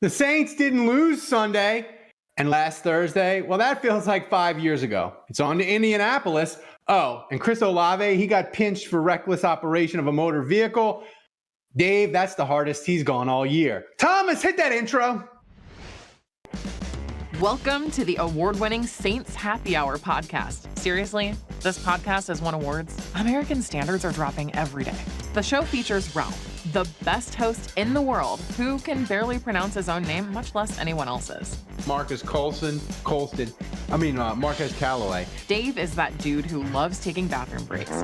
The Saints didn't lose Sunday and last Thursday. Well, that feels like 5 years ago. It's on to Indianapolis. Oh, and Chris Olave, he got pinched for reckless operation of a motor vehicle. Dave, that's the hardest he's gone all year. Thomas, hit that intro. Welcome to the award-winning Saints Happy Hour podcast. Seriously, this podcast has won awards. American standards are dropping every day. The show features Ralph, the best host in the world, who can barely pronounce his own name, much less anyone else's. Marcus Marquez Callaway. Dave is that dude who loves taking bathroom breaks.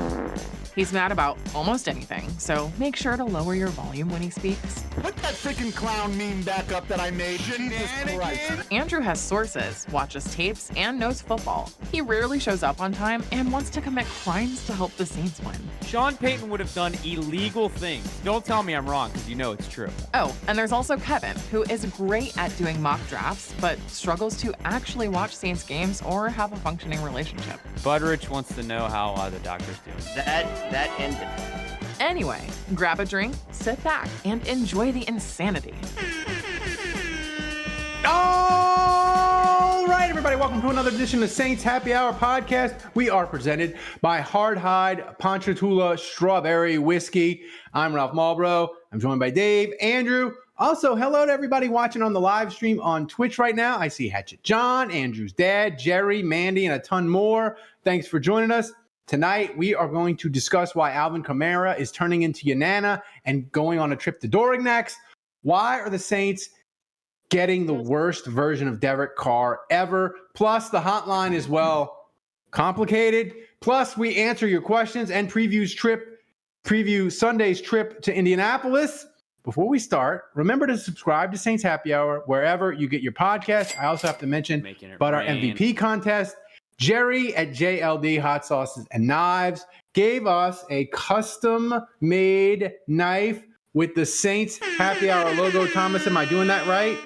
He's mad about almost anything, so make sure to lower your volume when he speaks. Put that freaking clown meme back up that I made. Jesus Christ. Andrew has sources, watches tapes, and knows football. He rarely shows up on time and wants to commit crimes to help the Saints win. Sean Payton would have done illegal things. Don't tell me I'm wrong, because you know it's true. Oh, and there's also Kevin, who is great at doing mock drafts, but struggles to actually watch Saints games or have a functioning relationship. Budrich wants to know how the doctor's doing. That ended. Anyway, grab a drink, sit back, and enjoy the insanity. All right, everybody, welcome to another edition of Saints Happy Hour podcast. We are presented by Hardhide Ponchatoula Strawberry Whiskey. I'm Ralph Malbrough. I'm joined by Dave, Andrew. Also, hello to everybody watching on the live stream on Twitch right now. I see Hatchet John, Andrew's dad, Jerry, Mandy, and a ton more. Thanks for joining us. Tonight, we are going to discuss why Alvin Kamara is turning into your nanna and going on a trip to Dorignax. Why are the Saints getting the worst version of Derek Carr ever? Plus, the hotline is, well, complicated. Plus, we answer your questions and preview Sunday's trip to Indianapolis. Before we start, remember to subscribe to Saints Happy Hour wherever you get your podcast. I also have to mention about our MVP contest. Jerry at JLD Hot Sauces and Knives gave us a custom-made knife with the Saints Happy Hour logo. Thomas, am I doing that right?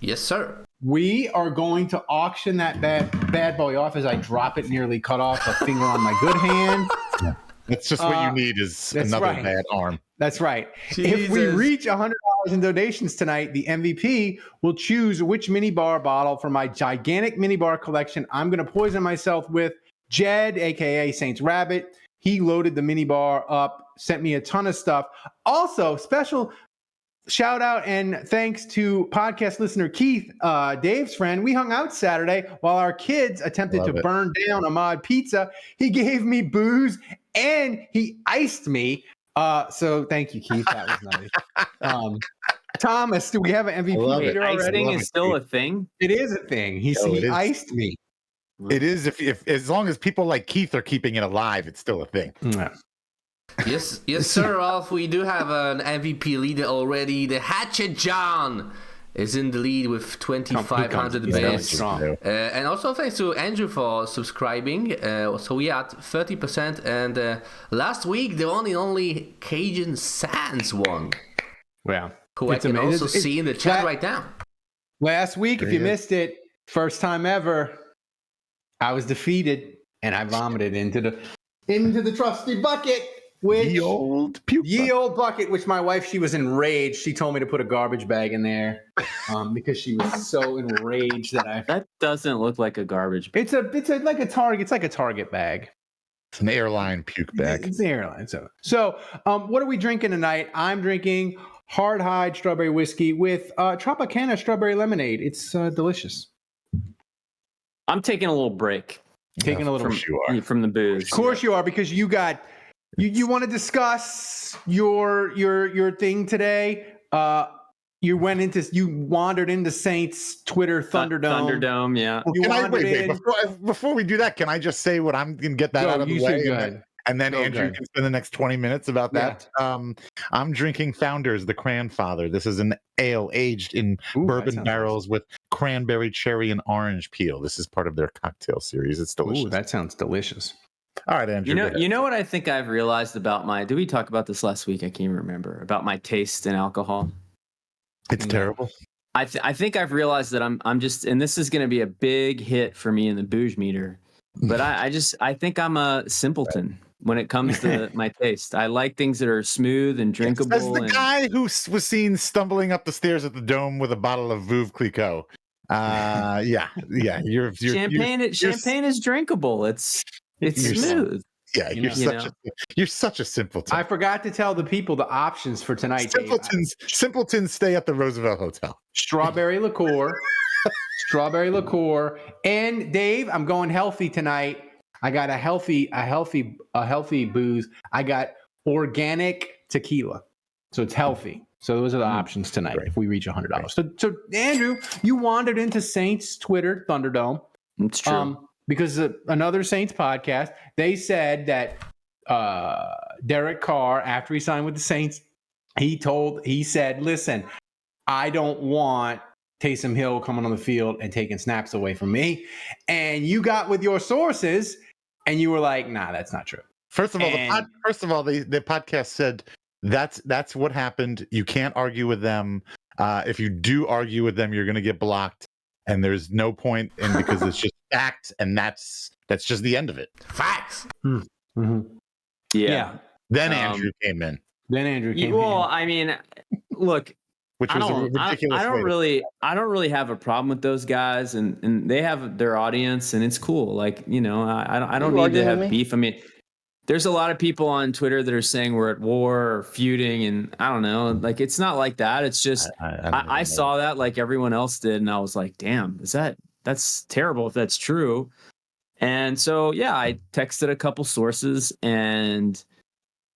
Yes, sir. We are going to auction that bad boy off as I drop it, nearly cut off a finger on my good hand. Yeah. That's just what you need is another bad arm. That's right. Jesus. If we reach $100 in donations tonight, the MVP will choose which minibar bottle from my gigantic minibar collection I'm going to poison myself with. Jed, a.k.a. Saints Rabbit, he loaded the minibar up, sent me a ton of stuff. Also, special shout out and thanks to podcast listener Keith, Dave's friend. We hung out Saturday while our kids attempted to burn down Ahmad Pizza. He gave me booze and he iced me. So thank you, Keith. That was nice. Thomas, do we have an MVP leader already? Icing is still a thing? It is a thing. He iced me. It is if as long as people like Keith are keeping it alive, it's still a thing. Yeah. Yes, sir, Ralph. We do have an MVP leader already. The Hatchet John is in the lead with 2,500 base. And also thanks to Andrew for subscribing. So we are at 30%. And last week, the one and only Cajun Sands won. Wow. Who I can also see in the chat right now. Last week, if you missed it, first time ever, I was defeated and I vomited into the trusty bucket. Ye old bucket, which my wife, she was enraged. She told me to put a garbage bag in there because she was so enraged That doesn't look like a garbage bag. It's like a Target bag. It's an airline puke bag. It's the airline. So what are we drinking tonight? I'm drinking Hardhide Strawberry Whiskey with Tropicana Strawberry Lemonade. It's delicious. I'm taking a little break. From the booze. Of course you are, because you got... You want to discuss your thing today? You wandered into Saints Twitter Thunderdome. Thunderdome, yeah. Before we do that, can I just say what I'm going to get that out of the way? And then Andrew can spend the next 20 minutes about that. I'm drinking Founders, the Cranfather. This is an ale aged in bourbon barrels with cranberry, cherry, and orange peel. This is part of their cocktail series. It's delicious. Ooh, that sounds delicious. All right, Andrew. You know what I think I've realized about did we talk about this last week? I can't even remember. About my taste in alcohol. It's terrible. I think I've realized that I'm just, and this is going to be a big hit for me in the booze meter, but I think I'm a simpleton. when it comes to my taste. I like things that are smooth and drinkable. As the guy who was seen stumbling up the stairs at the Dome with a bottle of Veuve Clicquot. Yeah. Champagne is drinkable. It's smooth. Yeah, you're such a simpleton. I forgot to tell the people the options for tonight. Simpletons stay at the Roosevelt Hotel. Strawberry liqueur, and Dave, I'm going healthy tonight. I got a healthy booze. I got organic tequila, so it's healthy. So those are the options tonight. Great. If we reach $100. So Andrew, you wandered into Saints Twitter Thunderdome. It's true. Because another Saints podcast, they said that Derek Carr, after he signed with the Saints, he said, listen, I don't want Taysom Hill coming on the field and taking snaps away from me. And you got with your sources and you were like, nah, that's not true. First of all, the podcast said that's what happened. You can't argue with them. If you do argue with them, you're going to get blocked. And there's no point in because it's just facts, and that's just the end of it. Facts. Mm-hmm. Yeah. Then Andrew came in. Well, I mean, look, which was a ridiculous. I don't really have a problem with those guys, and they have their audience, and it's cool. Like, I don't need to have beef. I mean, there's a lot of people on Twitter that are saying we're at war or feuding, and I don't know. Like, it's not like that. It's just I saw that like everyone else did, and I was like, damn, that's terrible if that's true. And so, yeah, I texted a couple sources, and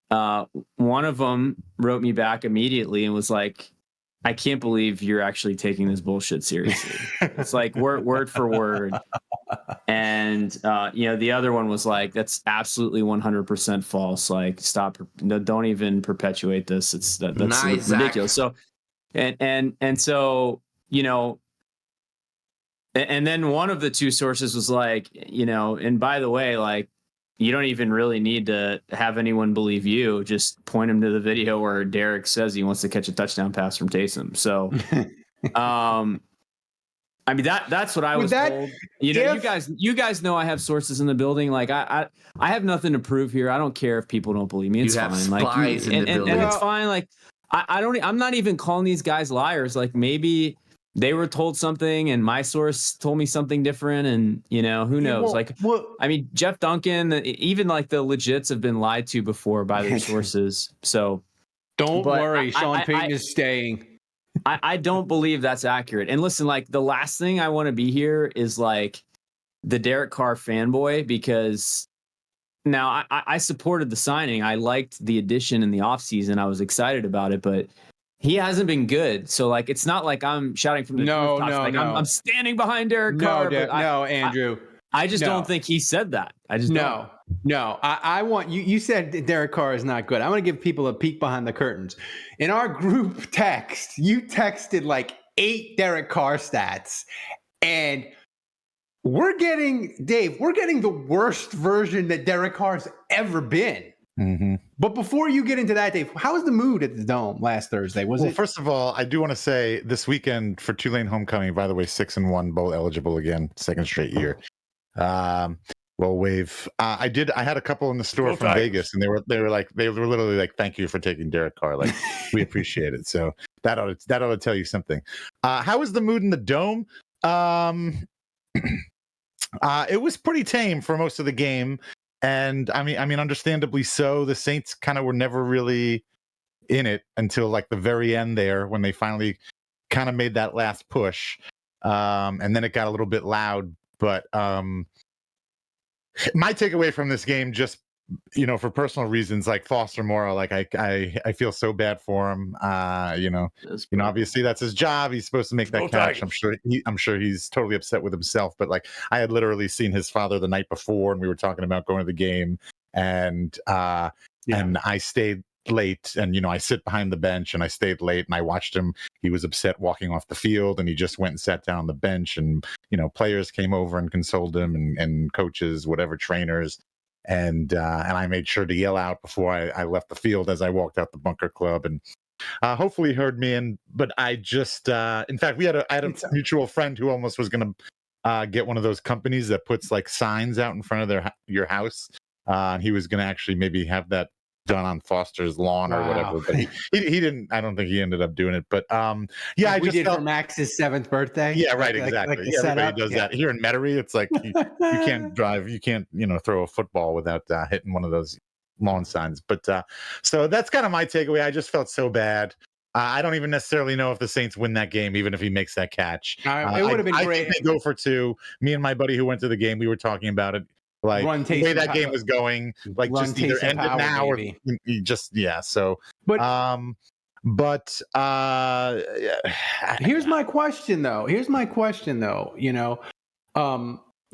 one of them wrote me back immediately and was like, I can't believe you're actually taking this bullshit seriously. It's like word for word. And, the other one was like, that's absolutely 100% false. Like, stop. No, don't even perpetuate this. That's nice, ridiculous. Zach. So, and so, and then one of the two sources was like, and by the way, like, you don't even really need to have anyone believe you. Just point him to the video where Derek says he wants to catch a touchdown pass from Taysom. So, I mean, that's what I was told. You guys know I have sources in the building. Like, I have nothing to prove here. I don't care if people don't believe me. It's fine. Spies in the building. And it's fine. Like, I'm not even calling these guys liars. Like, maybe they were told something and my source told me something different, and who knows? I mean, Jeff Duncan, even like the legits have been lied to before by their sources. So don't worry, Sean Payton is staying. I don't believe that's accurate. And listen, like, the last thing I want to be here is like the Derek Carr fanboy, because now I supported the signing. I liked the addition in the offseason. I was excited about it, but he hasn't been good. So, like, it's not like I'm shouting from the rooftops. Like, I'm standing behind Derek Carr. Andrew. I just don't think he said that. I just don't. No. I want you. You said Derek Carr is not good. I want to give people a peek behind the curtains. In our group text, you texted like 8 Derek Carr stats, and we're getting the worst version that Derek Carr's ever been. Mm-hmm. But before you get into that, Dave, how was the mood at the Dome last Thursday? First of all, I do want to say this weekend for Tulane homecoming, by the way, 6-1 bowl eligible again, second straight year. Well, wave. I had a couple in the store from Vegas, and they were literally like, "Thank you for taking Derek Carr. Like, we appreciate it." So that ought to tell you something. How was the mood in the Dome? It was pretty tame for most of the game. And I mean, understandably so. The Saints kind of were never really in it until like the very end there, when they finally kind of made that last push. And then it got a little bit loud. But my takeaway from this game, just for personal reasons, like Foster Moreau, like I feel so bad for him. Obviously that's his job. He's supposed to make that catch. I'm sure he's totally upset with himself. But like, I had literally seen his father the night before, and we were talking about going to the game, and I stayed late, and I sit behind the bench, and I stayed late, and I watched him. He was upset walking off the field, and he just went and sat down on the bench, and players came over and consoled him, and coaches, whatever, trainers. And I made sure to yell out before I left the field as I walked out the bunker club, and hopefully he heard me. But I just, in fact, I had a mutual friend who almost was going to get one of those companies that puts like signs out in front of your house and he was going to actually maybe have that done on Foster's lawn or whatever, but he didn't. I don't think he ended up doing it. But I just did for Max's 7th birthday. Yeah, right, exactly. Everybody does that here in Metairie. It's like you can't drive, you can't throw a football without hitting one of those lawn signs. But so that's kind of my takeaway. I just felt so bad. I don't even necessarily know if the Saints win that game, even if he makes that catch. It would have been great. I think they go for 2. Me and my buddy who went to the game, we were talking about it. Like the way that game was going, like just either end it now or just So, but here's my question though. The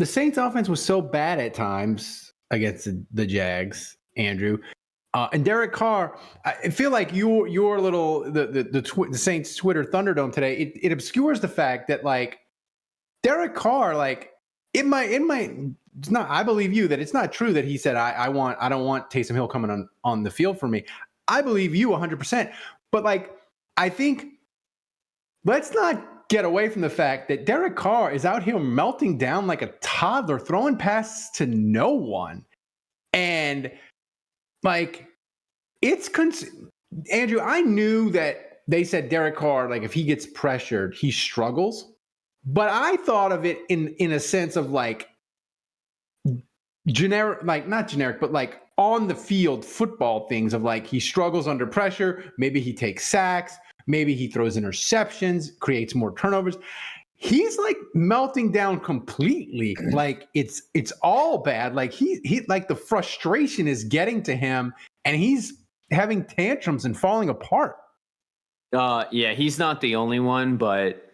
Saints offense was so bad at times against the Jags, Andrew. And Derek Carr, I feel like your little the Saints Twitter Thunderdome today, it obscures the fact that like Derek Carr, like it might it's not. I believe you that it's not true that he said I don't want Taysom Hill coming on the field for me. I believe you 100%. But like I think let's not get away from the fact that Derek Carr is out here melting down like a toddler, throwing passes to no one, and like Andrew. I knew that they said Derek Carr, like if he gets pressured, he struggles. But I thought of it in a sense of like generic, like not generic, but like on the field football things of like he struggles under pressure. Maybe he takes sacks. Maybe he throws interceptions, creates more turnovers. He's like melting down completely. Like it's all bad. Like he like the frustration is getting to him and he's having tantrums and falling apart. Yeah, he's not the only one, but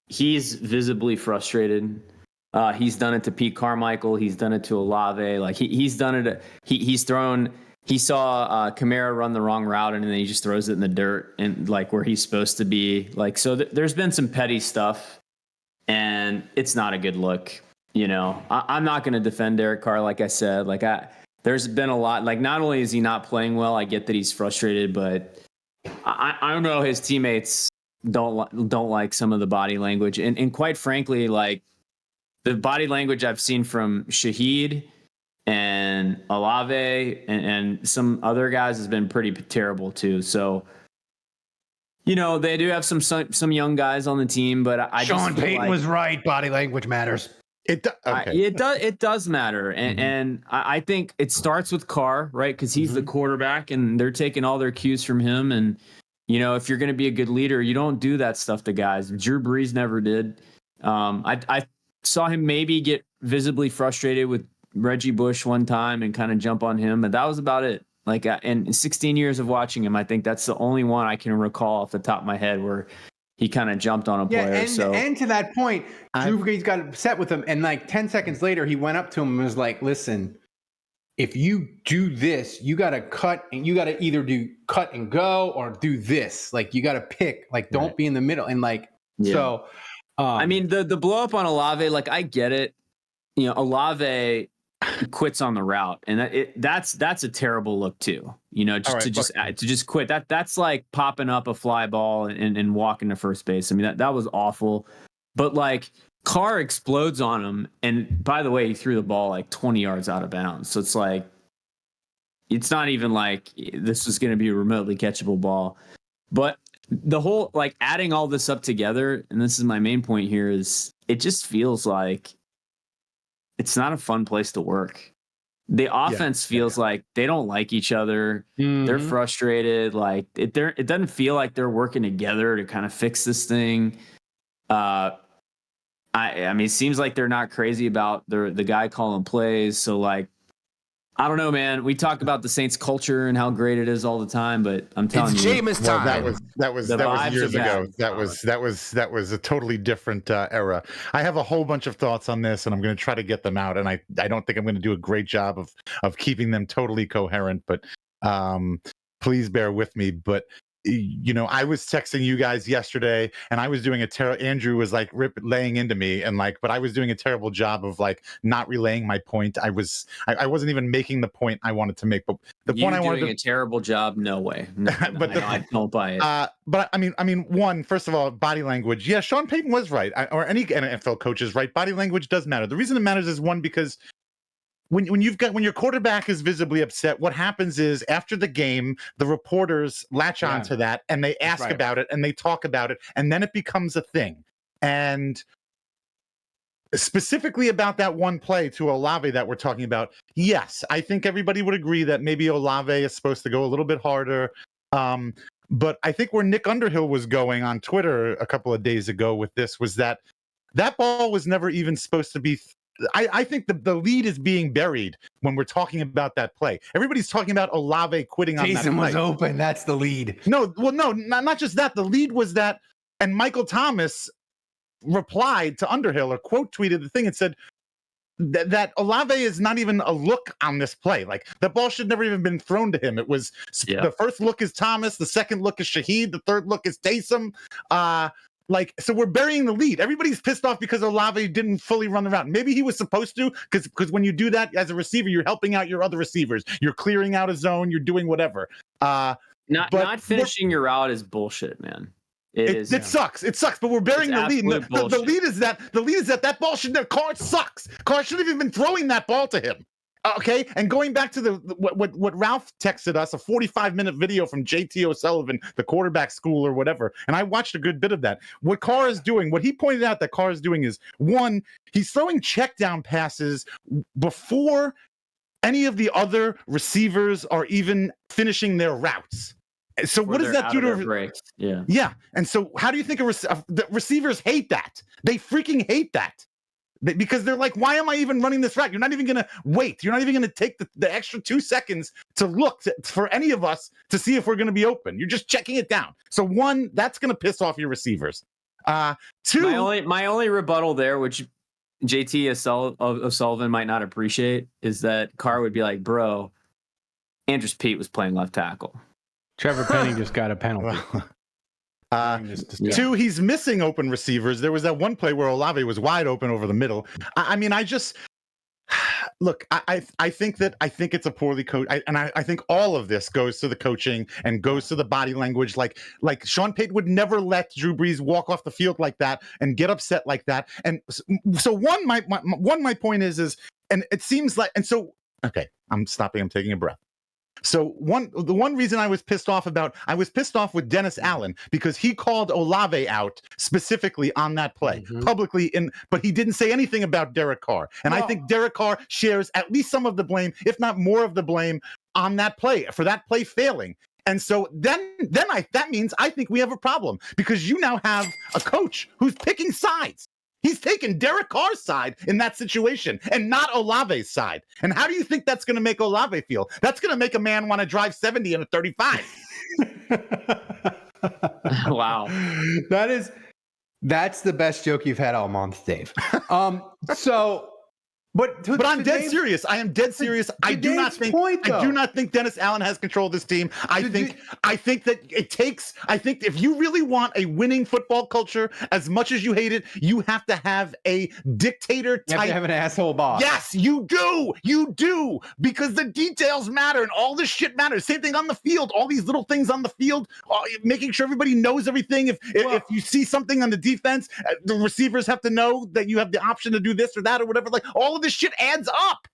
he's visibly frustrated. He's done it to Pete Carmichael. He's done it to Olave. Like he's done it. He saw Kamara run the wrong route and then he just throws it in the dirt and like where he's supposed to be. Like so, there's been some petty stuff, and it's not a good look. I'm not going to defend Derek Carr. Like I said, there's been a lot. Like not only is he not playing well, I get that he's frustrated, but I don't know his teammates don't like some of the body language, and quite frankly, like. The body language I've seen from Shaheed and Olave and some other guys has been pretty terrible too. So, they do have some young guys on the team, but Sean Payton was right. Body language matters. It does matter, and I think it starts with Carr, right? Because he's the quarterback, and they're taking all their cues from him. And if you're going to be a good leader, you don't do that stuff to guys. Drew Brees never did. I saw him maybe get visibly frustrated with Reggie Bush one time and kind of jump on him, but that was about it. Like in 16 years of watching him, I think that's the only one I can recall off the top of my head where he kind of jumped on a player. And to that point, Drew Brees got upset with him, and like 10 seconds later, he went up to him and was like, "Listen, if you do this, you got to cut, and you got to either do cut and go or do this. Like you got to pick. Like don't be in the middle." And like so. I mean, the blow up on Olave, like I get it. Olave quits on the route, and that's a terrible look too. To just quit. That's like popping up a fly ball and walking to first base. I mean, that was awful. But like Carr explodes on him, and by the way, he threw the ball like 20 yards out of bounds. So it's like it's not even like this was going to be a remotely catchable ball, but. The whole like adding all this up together, and this is my main point here, is it just feels like it's not a fun place to work. The offense feels like they don't like each other. They're frustrated. Like it doesn't feel like they're working together to kind of fix this thing. I mean, it seems like they're not crazy about the guy calling plays. So like, I don't know, man. We talk about the Saints culture and how great it is all the time, but I'm telling you, Jameis time. That was years ago. That was a totally different era. I have a whole bunch of thoughts on this, and I'm going to try to get them out. And I don't think I'm going to do a great job of keeping them totally coherent, but please bear with me. But I was texting you guys yesterday, and I was doing Andrew was like laying into me, and but I was doing a terrible job of not relaying my point. I wasn't even making the point I wanted to make. But the point I wanted to... doing a terrible job, no way. No, but I don't buy it. But I mean, first of all, body language. Yeah, Sean Payton was right, or any NFL coach is right. Body language does matter. The reason it matters is because when your quarterback is visibly upset, what happens is after the game, the reporters latch on to that and they ask about it and they talk about it, and then it becomes a thing. And specifically about that one play to Olave that we're talking about, yes, I think everybody would agree that maybe Olave is supposed to go a little bit harder. But I think where Nick Underhill was going on Twitter a couple of days ago with this was that ball was never even supposed to be... I think the lead is being buried when we're talking about that play. Everybody's talking about Olave quitting on that play. Jason was open. That's the lead. No, not just that. The lead was that, and Michael Thomas replied to Underhill or quote tweeted the thing and said that Olave is not even a look on this play. The ball should never even been thrown to him. It was the first look is Thomas, the second look is Shaheed, the third look is Taysom. So we're burying the lead. Everybody's pissed off because Olave didn't fully run the route. Maybe he was supposed to, because when you do that as a receiver, you're helping out your other receivers. You're clearing out a zone. You're doing whatever. Not finishing your route is bullshit, man. It sucks. It sucks. But we're burying the lead. The lead is that ball should. Carr sucks. Carr shouldn't have even been throwing that ball to him. Okay, and going back to what Ralph texted us, a 45-minute video from JT O'Sullivan, the quarterback school or whatever, and I watched a good bit of that. What Carr is doing, what he pointed out that Carr is doing is, one, he's throwing check down passes before any of the other receivers are even finishing their routes. So what does that do to breaks? Yeah, and so how do you think the receivers hate that? They freaking hate that. Because they're like, why am I even running this route? You're not even going to wait. You're not even going to take the extra 2 seconds to look for any of us to see if we're going to be open. You're just checking it down. So one, that's going to piss off your receivers. Two, my only rebuttal there, which JT O'Sullivan might not appreciate, is that Carr would be like, bro, Andrews Pete was playing left tackle. Trevor Penny just got a penalty. Two, he's missing open receivers. There was that one play where Olave was wide open over the middle. I think it's a poorly coached, and I think all of this goes to the coaching and goes to the body language. Like Sean Payton would never let Drew Brees walk off the field like that and get upset like that. And so my point is, and it seems like, and so okay, I'm stopping. I'm taking a breath. So the one reason I was pissed off with Dennis Allen because he called Olave out specifically on that play publicly, but he didn't say anything about Derek Carr. And I think Derek Carr shares at least some of the blame, if not more of the blame, on that play, for that play failing. And so that means I think we have a problem because you now have a coach who's picking sides. He's taken Derek Carr's side in that situation and not Olave's side. And how do you think that's going to make Olave feel? That's going to make a man want to drive 70 in a 35. Wow. That's the best joke you've had all month, Dave. But I'm dead serious. I am dead serious. I do not think Dennis Allen has control of this team. I think if you really want a winning football culture, as much as you hate it, you have to have a dictator type. You have to have an asshole boss. Yes, you do. You do. Because the details matter and all this shit matters. Same thing on the field. All these little things on the field, making sure everybody knows everything. If you see something on the defense, the receivers have to know that you have the option to do this or that or whatever. All of this shit adds up.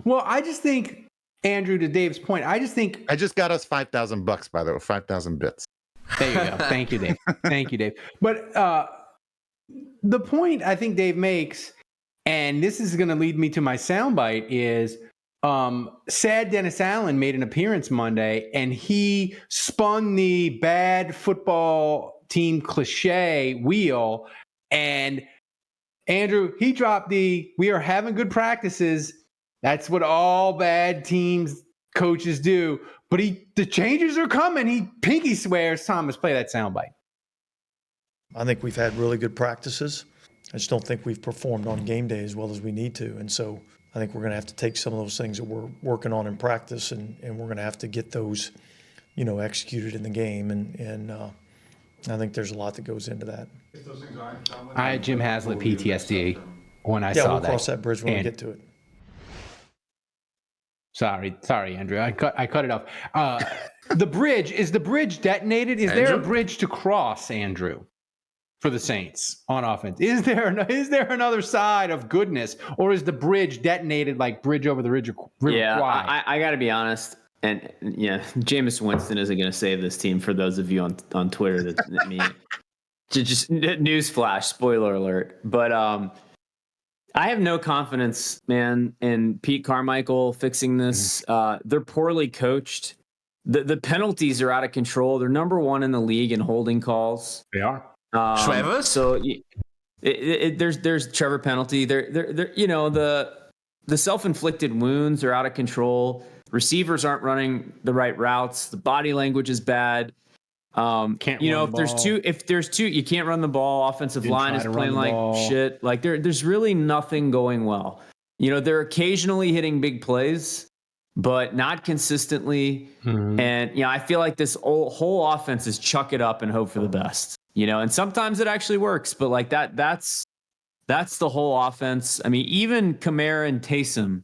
Well, I just think, Andrew, to Dave's point, I just got us $5,000, by the way, 5,000 bits. There you go. Thank you, Dave. Thank you, Dave. But the point I think Dave makes, and this is going to lead me to my soundbite, is sad Dennis Allen made an appearance Monday, and he spun the bad football team cliche wheel, and Andrew, he dropped we are having good practices. That's what all bad teams coaches do. But the changes are coming. He pinky swears. Thomas, play that soundbite. I think we've had really good practices. I just don't think we've performed on game day as well as we need to. And so I think we're going to have to take some of those things that we're working on in practice, and we're going to have to get those executed in the game, and I think there's a lot that goes into that. I had Jim Haslett PTSD when I saw that. Yeah, we'll cross that bridge when we get to it. Sorry, Andrew. I cut it off. The bridge detonated? Is there a bridge to cross, Andrew, for the Saints on offense? Is there another side of goodness, or is the bridge detonated like bridge over the river? Yeah, I got to be honest. And yeah, Jameis Winston isn't going to save this team. For those of you on Twitter that me, just newsflash, spoiler alert. But I have no confidence, man, in Pete Carmichael fixing this. They're poorly coached. The penalties are out of control. They're number 1 in the league in holding calls. They are. Trevor. So there's Trevor penalty. They're the self-inflicted wounds are out of control. Receivers aren't running the right routes. The body language is bad. If there's two, you can't run the ball. Offensive line is playing like shit. Like there's really nothing going well. They're occasionally hitting big plays, but not consistently. Mm-hmm. And I feel like this whole offense is chuck it up and hope for the best. And sometimes it actually works, but like that's the whole offense. I mean, even Kamara and Taysom,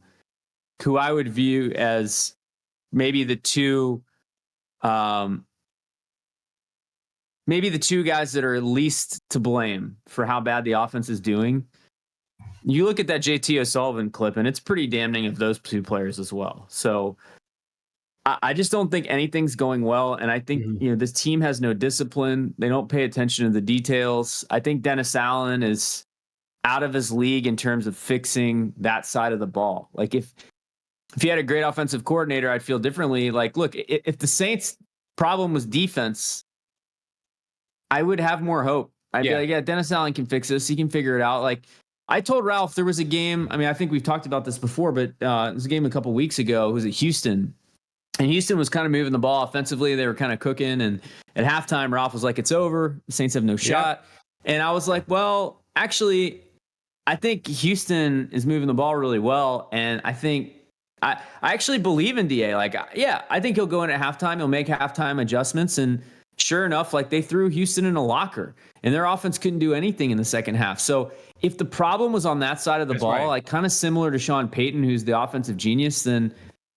who I would view as maybe the two guys that are least to blame for how bad the offense is doing. You look at that JT O'Sullivan clip, and it's pretty damning of those two players as well. So I just don't think anything's going well. And I think, this team has no discipline. They don't pay attention to the details. I think Dennis Allen is out of his league in terms of fixing that side of the ball. Like if he had a great offensive coordinator, I'd feel differently. Like, look, if the Saints' problem was defense, I would have more hope. I'd be like, yeah, Dennis Allen can fix this. He can figure it out. Like I told Ralph, there was a game. I mean, I think we've talked about this before, but it was a game a couple weeks ago. It was at Houston. And Houston was kind of moving the ball offensively. They were kind of cooking. And at halftime, Ralph was like, it's over. The Saints have no shot. And I was like, well, actually, I think Houston is moving the ball really well. And I think I actually believe in DA. Like, I think he'll go in at halftime. He'll make halftime adjustments. And sure enough, like they threw Houston in a locker and their offense couldn't do anything in the second half. So if the problem was on that side of the ball, like kind of similar to Sean Payton, who's the offensive genius, then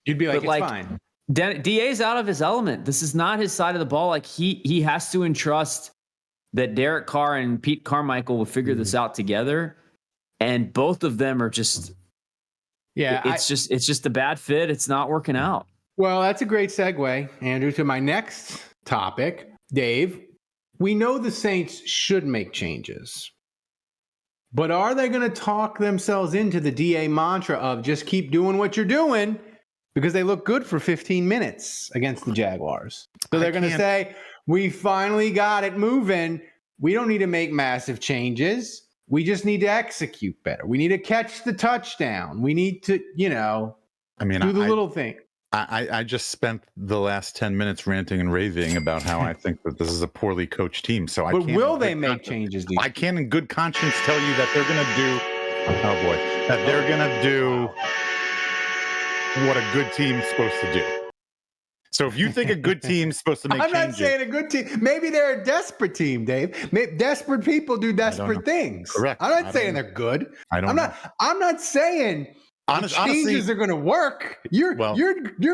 you'd be like, it's fine. DA's out of his element. This is not his side of the ball. Like he has to entrust that Derek Carr and Pete Carmichael will figure this out together. And both of them are just, it's just a bad fit. It's not working out. Well, that's a great segue, Andrew, to my next topic. Dave, we know the Saints should make changes, but are they going to talk themselves into the DA mantra of just keep doing what you're doing because they look good for 15 minutes against the Jaguars? So they're going to say, we finally got it moving. We don't need to make massive changes. We just need to execute better. We need to catch the touchdown. We need to, do the little thing. I just spent the last 10 minutes ranting and raving about how I think that this is a poorly coached team. So but will they make changes? I can in good conscience tell you that they're going to do what a good team's supposed to do. So if you think a good team's supposed to make changes. I'm not saying a good team. Maybe they're a desperate team, Dave. Desperate people do desperate things. Correct. I'm not saying they're good. I'm not saying changes are going to work. You're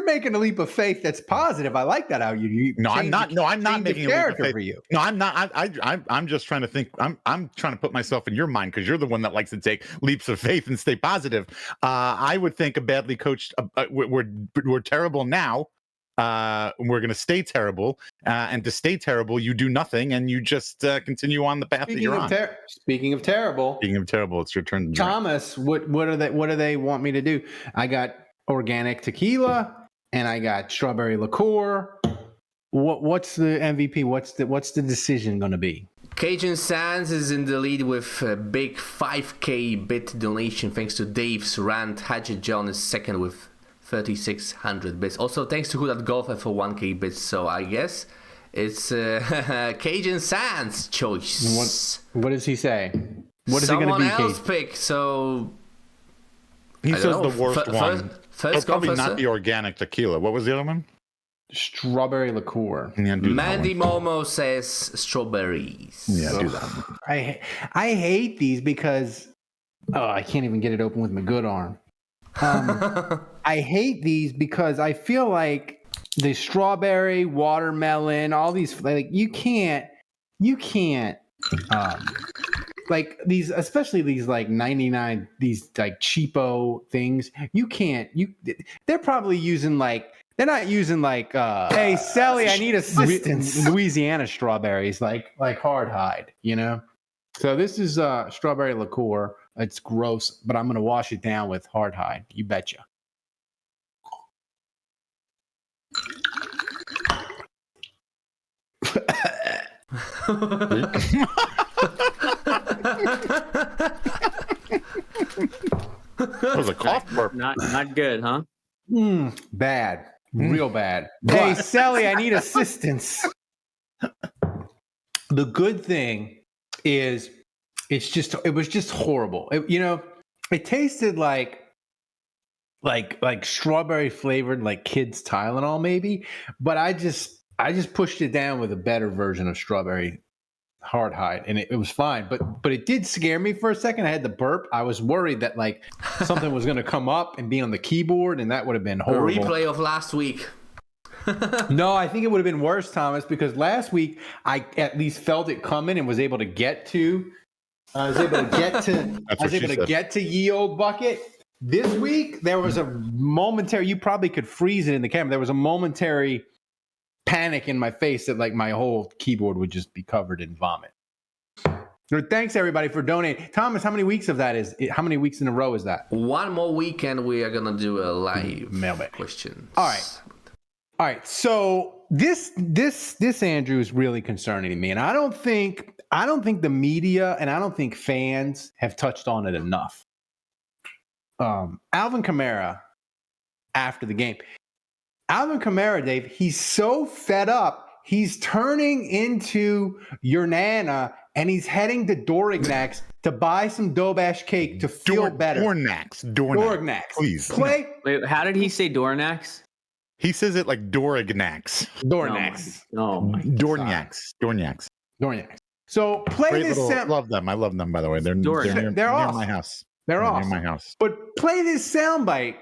making a leap of faith that's positive. I like that. How you I'm not making a leap of faith for you. No, I'm not. I'm just trying to think. I'm trying to put myself in your mind because you're the one that likes to take leaps of faith and stay positive. I would think a badly coached. We're terrible now. We're going to stay terrible, and to stay terrible, you do nothing, and you just continue on the path that you're on. Speaking of terrible, it's your turn. Thomas, what do they want me to do? I got organic tequila, and I got strawberry liqueur. What's the MVP? What's the decision going to be? Cajun Sands is in the lead with a big 5K bit donation thanks to Dave's rant. Hatchet John is second with 3,600 bits. Also, thanks to Who That Golfer for 1K bits. So I guess it's Cajun Sands' choice. What does he say? What is he going to be? Someone else pick. So he says the worst one. First probably not the organic tequila. What was the other one? strawberry liqueur. Yeah, Mandy Momo says strawberries. Yeah, do that. I hate these because I can't even get it open with my good arm. I hate these because I feel like the strawberry, watermelon, all these like you can't like these, especially these like 99, these like cheapo things. They're probably using like, they're not using like, hey, Sally, I need assistance. Louisiana strawberries, like hard hide, you know? So this is strawberry liqueur. It's gross, but I'm going to wash it down with hard hide. You betcha. That was a cough burp. Not good, huh? Bad. Real bad. Hey, Sally, I need assistance. The good thing is it was just horrible. It tasted like strawberry flavored, like kids Tylenol maybe, but I just pushed it down with a better version of strawberry hard hide, and it was fine. But it did scare me for a second. I had the burp. I was worried that like something was going to come up and be on the keyboard, and that would have been horrible. A replay of last week. No, I think it would have been worse, Thomas, because last week I at least felt it coming and was able to get to. I was able to get to ye old bucket. This week there was a momentary. You probably could freeze it in the camera. There was a momentary panic in my face that like my whole keyboard would just be covered in vomit. So thanks everybody for donating. Thomas, how many weeks of that is? How many weeks in a row is that? One more weekend we are gonna do a live mailbag question. All right. So this Andrew is really concerning to me, and I don't think the media and I don't think fans have touched on it enough. Alvin Kamara after the game. Alvin Kamara, Dave, he's so fed up. He's turning into your nana, and he's heading to Dorignax to buy some Dobash cake to feel better. Dorignax. Please. Wait, how did he say Dorignax? He says it like Dorignax. Dorignax. So play this. Love them. I love them, by the way. They're near my house. They're awesome. Near my house. But play this soundbite,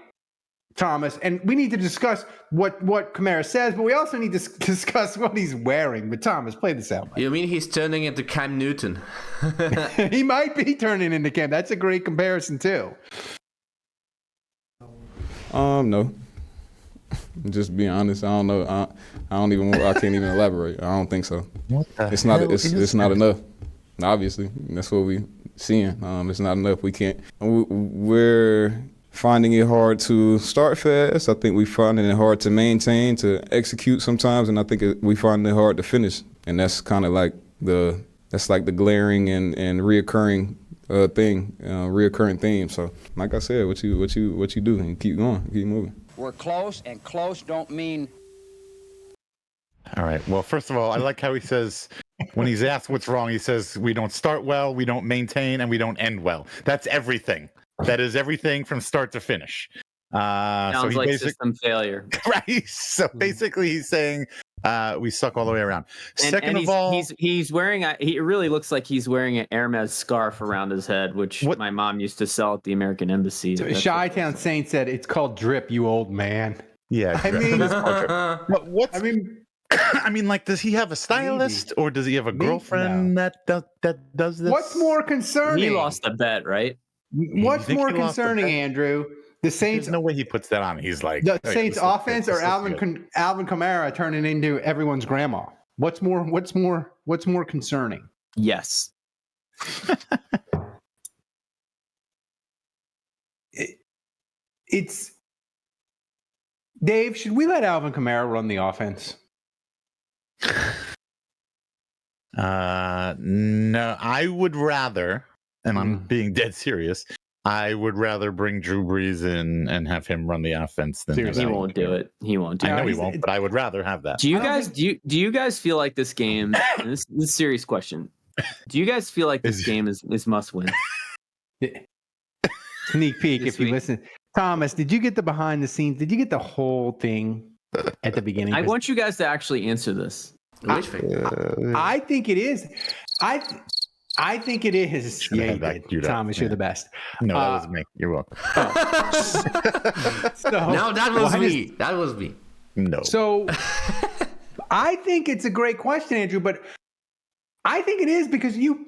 Thomas, and we need to discuss what Kamara says, but we also need to discuss what he's wearing. But Thomas, play the soundbite. You mean he's turning into Cam Newton? He might be turning into Cam. That's a great comparison too. No. Just being honest, I don't know. I can't even elaborate. I don't think so. It's not enough. Obviously, that's what we seeing. It's not enough. We can't. We're finding it hard to start fast. I think we're finding it hard to maintain, to execute sometimes, and I think we find it hard to finish. And that's kind of like the glaring and reoccurring thing, reoccurring theme. So, like I said, what you do, and keep going, keep moving. We're close, and close don't mean. All right. Well, first of all, I like how he says, when he's asked what's wrong, he says, we don't start well, we don't maintain, and we don't end well. That's everything. That is everything from start to finish. Sounds like system failure. Right. So basically he's saying we suck all the way around. Second of all, he's wearing he really looks like he's wearing an Hermes scarf around his head, which my mom used to sell at the American Embassy. So Chi-Town Saint said it's called drip, you old man. Yeah. I mean, like, does he have a stylist or does he have a girlfriend that does this? What's more concerning? He lost a bet, right? What's more concerning, Andrew? The Saints. There's no way he puts that on. He's like the Saints' offense or Alvin Kamara turning into everyone's grandma. What's more concerning? Yes. It's Dave. Should we let Alvin Kamara run the offense? No, I would rather, and I'm being dead serious, I would rather bring Drew Brees in and have him run the offense than he won't do it. He won't do it. I know he won't, but I would rather have that. Do you guys feel like this game, and this is a serious question, do you guys feel like this game is must win? Sneak peek if you listen. Thomas, did you get the behind the scenes? Did you get the whole thing? at the beginning. I want you guys to actually answer this. Which thing? I think it is. I think it is. Yeah, you did. Thomas, you're the best. No, that was me. You're welcome. No, that was me. That was me. No. So I think it's a great question, Andrew, but I think it is because you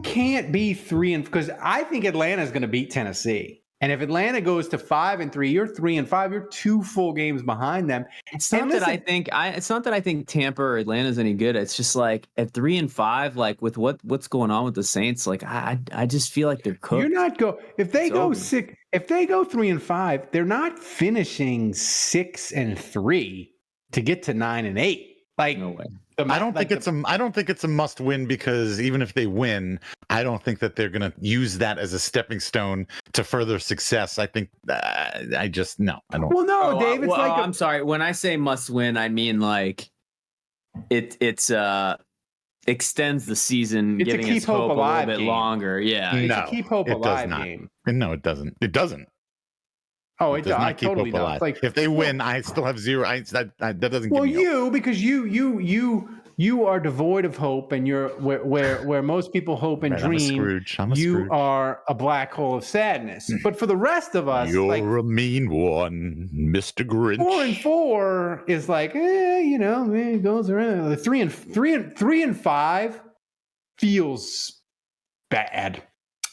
can't be 3 because I think Atlanta's going to beat Tennessee. And if Atlanta goes to 5-3, you're 3-5. You're 2 full games behind them. It's not that I think Tampa or Atlanta's any good. It's just like at 3-5, like with what's going on with the Saints, like I just feel like they're cooked. You're not if they go 3-5, they're not finishing 6-3 to get to 9-8. Like no way. I don't think it's a must win because even if they win, I don't think that they're going to use that as a stepping stone to further success. I think I don't. Well, no, Dave. It's I'm sorry. When I say must win, I mean like it's extends the season, it's giving us hope a little bit longer. Yeah, it's a keep hope alive game. No, it doesn't. It doesn't. Oh, it does. I totally does. Like if they win, I still have 0. That doesn't. Well, give me hope. because you are devoid of hope, and you're where most people hope and dream. I'm a Scrooge. Are a black hole of sadness. But for the rest of us, you're a mean one, Mr. Grinch. 4-4 is like, it goes around. 3-5 feels bad.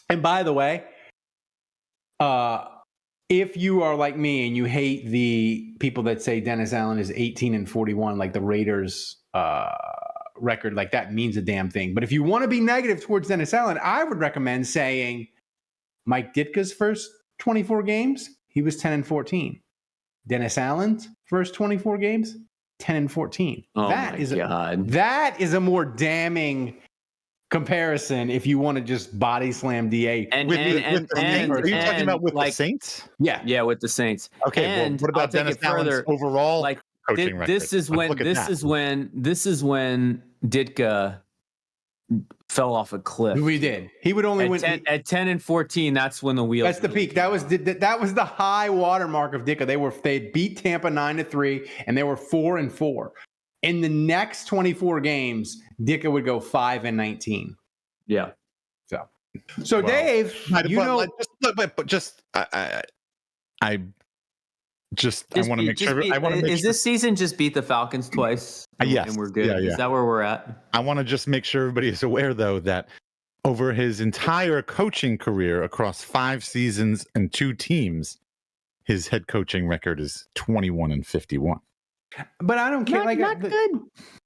And by the way, if you are like me and you hate the people that say Dennis Allen is 18-41, like the Raiders record, like that means a damn thing. But if you want to be negative towards Dennis Allen, I would recommend saying Mike Ditka's first 24 games, he was 10-14. Dennis Allen's first 24 games, 10-14. Oh that is a more damning comparison if you want to just body slam DA. Are you talking about with the Saints? Yeah, with the Saints. Okay, and what about Dennis Allen's overall coaching record? This is when Ditka fell off a cliff. We did. He would only win at 10-14. That's when the wheels. That's the peak. That was the high watermark of Ditka. They beat Tampa 9-3, and they were 4-4. In the next 24 games, Ditka would go 5-19. Yeah. So Dave, I want to make sure. Is this season just beat the Falcons twice? Yes, and we're good. Yeah. Is that where we're at? I want to just make sure everybody is aware, though, that over his entire coaching career across 5 seasons and 2 teams, his head coaching record is 21-51. But I don't care. Not good.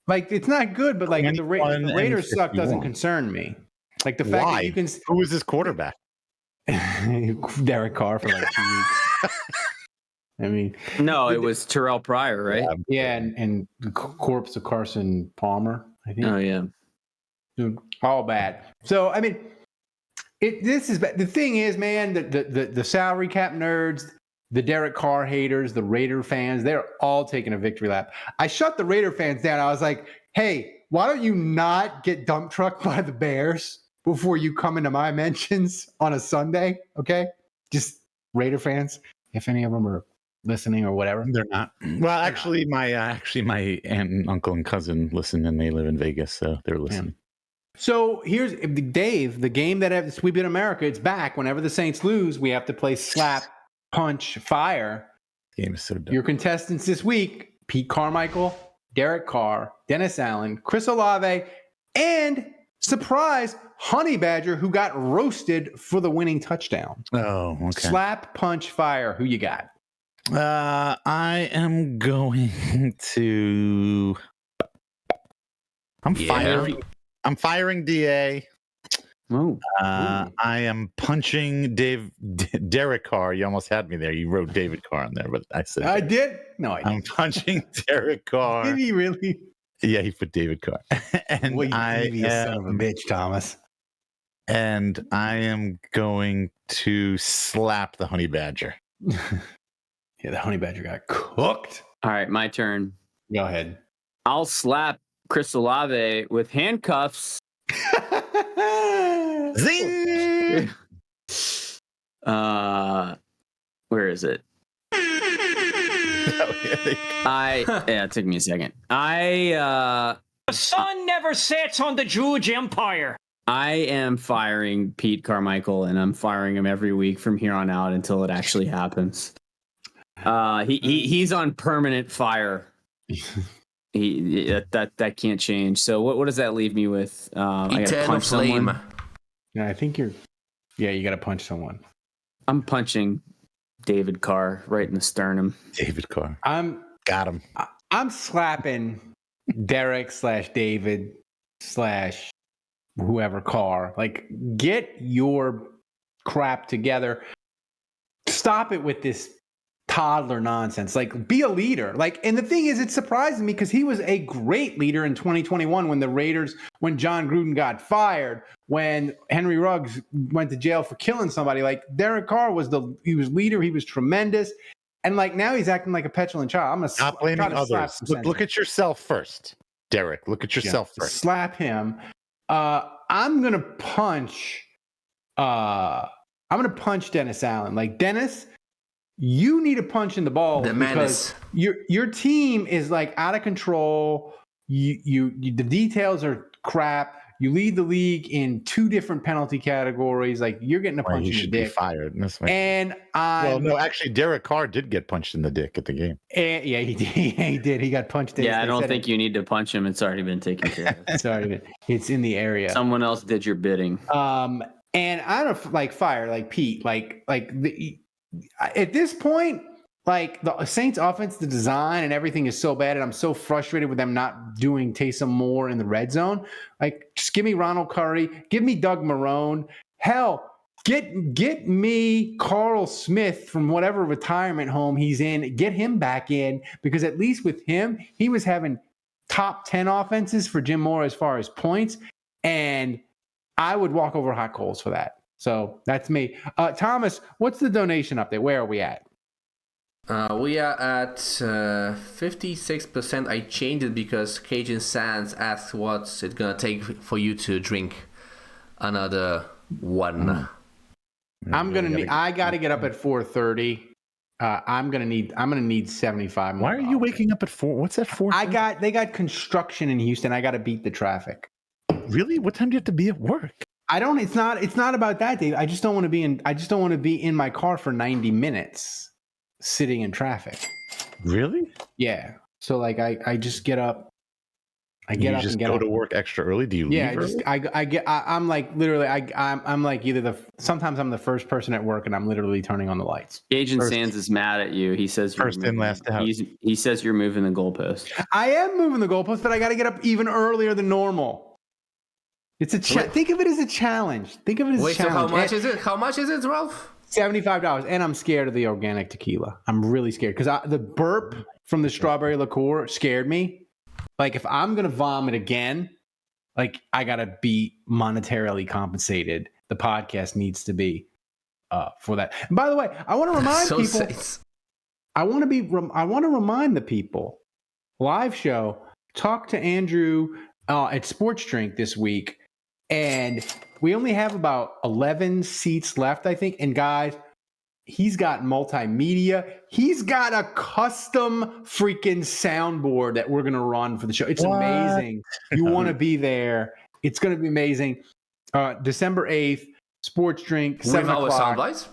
Like it's not good, but like the Raiders suck doesn't concern me. Like the fact that you can. Who was his quarterback? Derek Carr for like 2 weeks. I mean, no, it was Terrell Pryor, right? Yeah, and the corpse of Carson Palmer, I think. Oh yeah, dude, all bad. So I mean, this is bad. The thing is, man, the salary cap nerds, the Derek Carr haters, the Raider fans, they're all taking a victory lap. I shut the Raider fans down. I was like, hey, why don't you not get dump trucked by the Bears before you come into my mentions on a Sunday? Okay, just Raider fans, if any of them are listening or whatever. They're not. Well, actually, my aunt and uncle and cousin listen, and they live in Vegas, so they're listening. Yeah. So here's Dave. The game that We Beat America, it's back. Whenever the Saints lose, we have to play slap, punch, fire. This game is so dumb. Your contestants this week: Pete Carmichael, Derek Carr, Dennis Allen, Chris Olave, and surprise, Honey Badger, who got roasted for the winning touchdown. Oh, okay. Slap, punch, fire. Who you got? I am going to. I'm firing DA. Oh. I am punching Derek Carr. You almost had me there. You wrote David Carr on there, but I said I did. No, I didn't. I'm punching Derek Carr. Did he really? Yeah, he put David Carr. And well, you son of a bitch, Thomas. And I am going to slap the Honey Badger. Yeah, the Honey Badger got cooked. All right, my turn. Go ahead. I'll slap Chris Olave with handcuffs. Zing! Where is it? That was It took me a second. The sun never sets on the Jewish Empire. I am firing Pete Carmichael, and I'm firing him every week from here on out until it actually happens. He's on permanent fire. That can't change. So what does that leave me with? I gotta punch someone. Yeah, I think you got to punch someone. I'm punching David Carr right in the sternum. David Carr. Got him. I'm slapping Derek/David/ whoever Carr. Like, get your crap together. Stop it with this toddler nonsense. Like, be a leader. Like, and the thing is, it surprised me because he was a great leader in 2021 when when John Gruden got fired, when Henry Ruggs went to jail for killing somebody. Like, Derek Carr he was leader. He was tremendous. And like, now he's acting like a petulant child. I'm not blaming others. Look at yourself first, Derek. Look at yourself first. Slap him. I'm gonna punch Dennis Allen. Like, Dennis, you need a punch in the balls because your team is like out of control. You the details are crap. You lead the league in 2 different penalty categories. Like, you're getting a punch in the dick. Be fired. And actually, Derek Carr did get punched in the dick at the game. And, yeah, he did. He did. He got punched in. Yeah, I don't think you need to punch him. It's already been taken care of. It's in the area. Someone else did your bidding. And I don't like fire like Pete. At this point, like, the Saints offense, the design and everything is so bad, and I'm so frustrated with them not doing Taysom more in the red zone. Like, just give me Ronald Curry, give me Doug Marrone. Hell, get me Carl Smith from whatever retirement home he's in. Get him back in, because at least with him, he was having top 10 offenses for Jim Moore as far as points, and I would walk over hot coals for that. So that's me. Thomas, what's the donation update? Where are we at? We are at 56%. I changed it because Cajun Sands asked what's it gonna take for you to drink another one. I gotta get up at 4:30. I'm gonna need 75 more. Why are you waking up at 4? What's that for? They got construction in Houston. I gotta beat the traffic. Really? What time do you have to be at work? It's not about that, Dave. I just don't want to be in my car for 90 minutes sitting in traffic. Really? Yeah. So like I just get up. Just go to work extra early. Do you leave early? I'm like literally I'm like sometimes I'm the first person at work and I'm literally turning on the lights. Cajun Sands is mad at you. He says first in, last out. He says you're moving the goalpost. I am moving the goalpost, but I got to get up even earlier than normal. It's a think of it as a challenge. Think of it as a challenge. So how much is it? How much is it, Ralph? $75, and I'm scared of the organic tequila. I'm really scared because the burp from the strawberry liqueur scared me. Like, if I'm gonna vomit again, like, I gotta be monetarily compensated. The podcast needs to be for that. And by the way, I want to remind people. I want to remind the people. Live show. Talk to Andrew at Sports Drink this week. And we only have about 11 seats left, I think. And guys, he's got multimedia. He's got a custom freaking soundboard that we're going to run for the show. It's amazing. You want to be there. It's going to be amazing. December 8th, Sports Drink, 7 o'clock. With all the soundbites?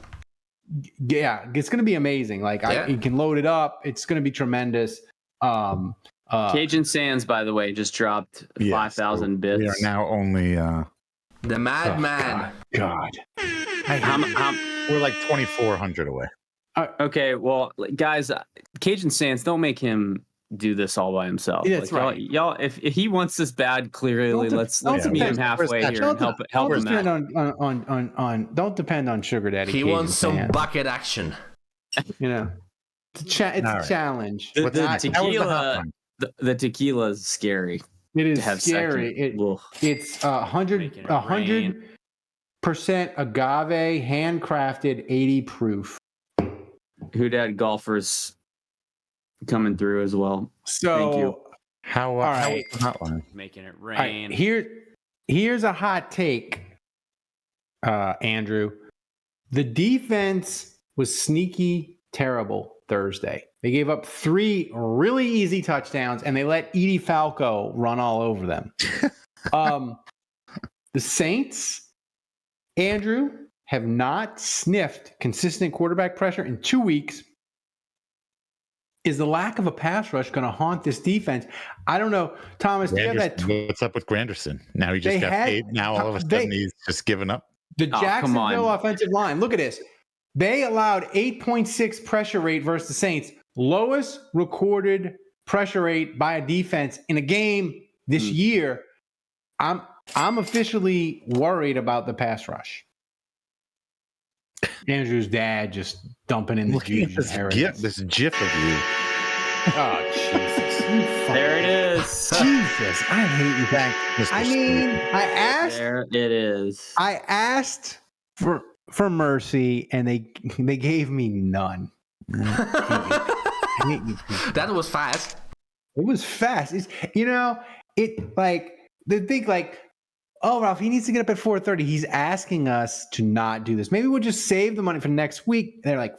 Yeah, it's going to be amazing. Like, you can load it up. It's going to be tremendous. Cajun Sands, by the way, just dropped 5,000 bits. We are now only the Madman. God. We're like 2,400 away. Okay, well, guys, Cajun Sands, don't make him do this all by himself. Yeah, that's right. Y'all, if he wants this bad, clearly, let's meet him halfway here and help him out. Don't depend on Sugar Daddy. He Cajun wants some Sands. bucket action. You know, it's a challenge. The tequila is scary. It is scary. It's 100% agave, handcrafted, 80 proof. Hoodad golfers coming through as well. So, thank you. All right, hotline making it rain. Right, here's a hot take, Andrew. The defense was sneaky terrible Thursday. They gave up 3 really easy touchdowns, and they let Edie Falco run all over them. The Saints, Andrew, have not sniffed consistent quarterback pressure in 2 weeks. Is the lack of a pass rush going to haunt this defense? I don't know. Thomas, do you have that what's up with Granderson? Now he just got paid. Now all of a sudden he's just given up. The Jacksonville offensive line, look at this. They allowed 8.6 pressure rate versus the Saints. Lowest recorded pressure rate by a defense in a game this year. I'm officially worried about the pass rush. Andrew's dad just dumping in the this gif of you. Oh, Jesus. There it is. Jesus. I hate you. Thank Mr. I mean, I asked. There it is. I asked for mercy, and they gave me none. That was fast. It was fast. It's, oh, Ralph, he needs to get up at 4:30. He's asking us to not do this. Maybe we'll just save the money for next week. And they're like,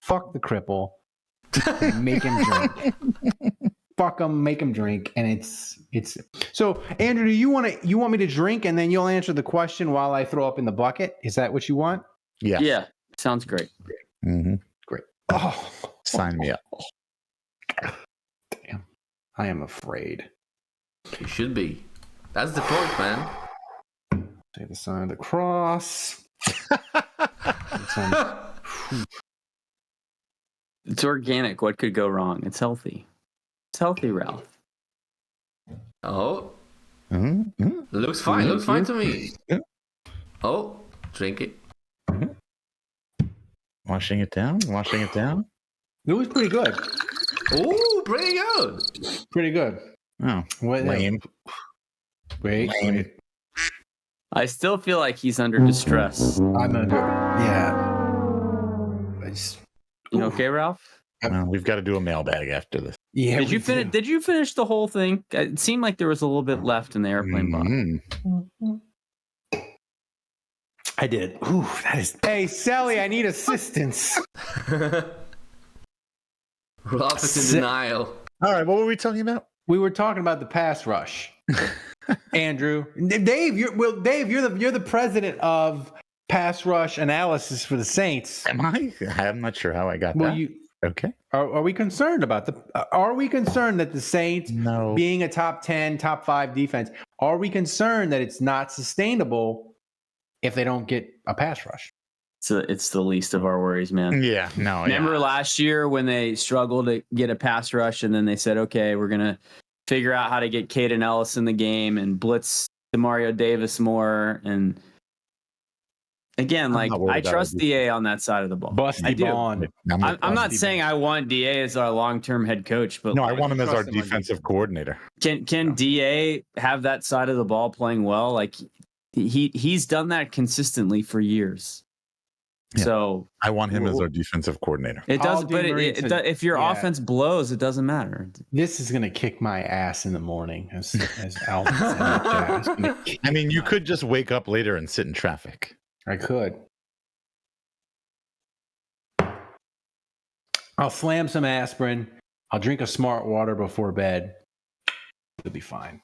fuck the cripple. Make him drink. Fuck him, make him drink. And it's so, Andrew, do you want me to drink and then you'll answer the question while I throw up in the bucket? Is that what you want? Yeah. Yeah. Sounds great. Mm-hmm. Great. Oh, sign me up. Damn. I am afraid. You should be. That's the point, man. Say the sign of the cross. It's organic. What could go wrong? It's healthy. It's healthy, Ralph. Oh. Mm-hmm. Looks fine. Looks fine to me. Oh, drink it. Washing it down. It was pretty good. Oh, pretty good. Pretty good. Oh, lame. Wait. I still feel like he's under distress. I'm under. Yeah. You okay, Ralph? Well, we've got to do a mailbag after this. Yeah. Did you finish? Did you finish the whole thing? It seemed like there was a little bit left in the airplane box. I did. Ooh, that is. Hey, Sally, I need assistance. Ralph is in denial. All right, what were we talking about? We were talking about the pass rush. Andrew, Dave, you're the president of pass rush analysis for the Saints. Am I? I'm not sure how I got that. Okay. Are we concerned about are we concerned that the Saints, no, being a top 10, top 5 defense, are we concerned that it's not sustainable if they don't get a pass rush? It's the least of our worries, man. Yeah, no. Remember last year when they struggled to get a pass rush, and then they said, "Okay, we're gonna figure out how to get Caden Ellis in the game and blitz Demario Davis more." And again, I trust DA on that side of the ball. Busty Bond. I'm not saying I want DA as our long-term head coach, but no, I want him as our defensive coordinator. Can DA have that side of the ball playing well? Like he's done that consistently for years. Yeah. So I want him as our defensive coordinator. It does, but if your offense blows, it doesn't matter. This is going to kick my ass in the morning, as Alvin said. I mean, you could just wake up later and sit in traffic. I could. I'll slam some aspirin. I'll drink a smart water before bed. It'll be fine.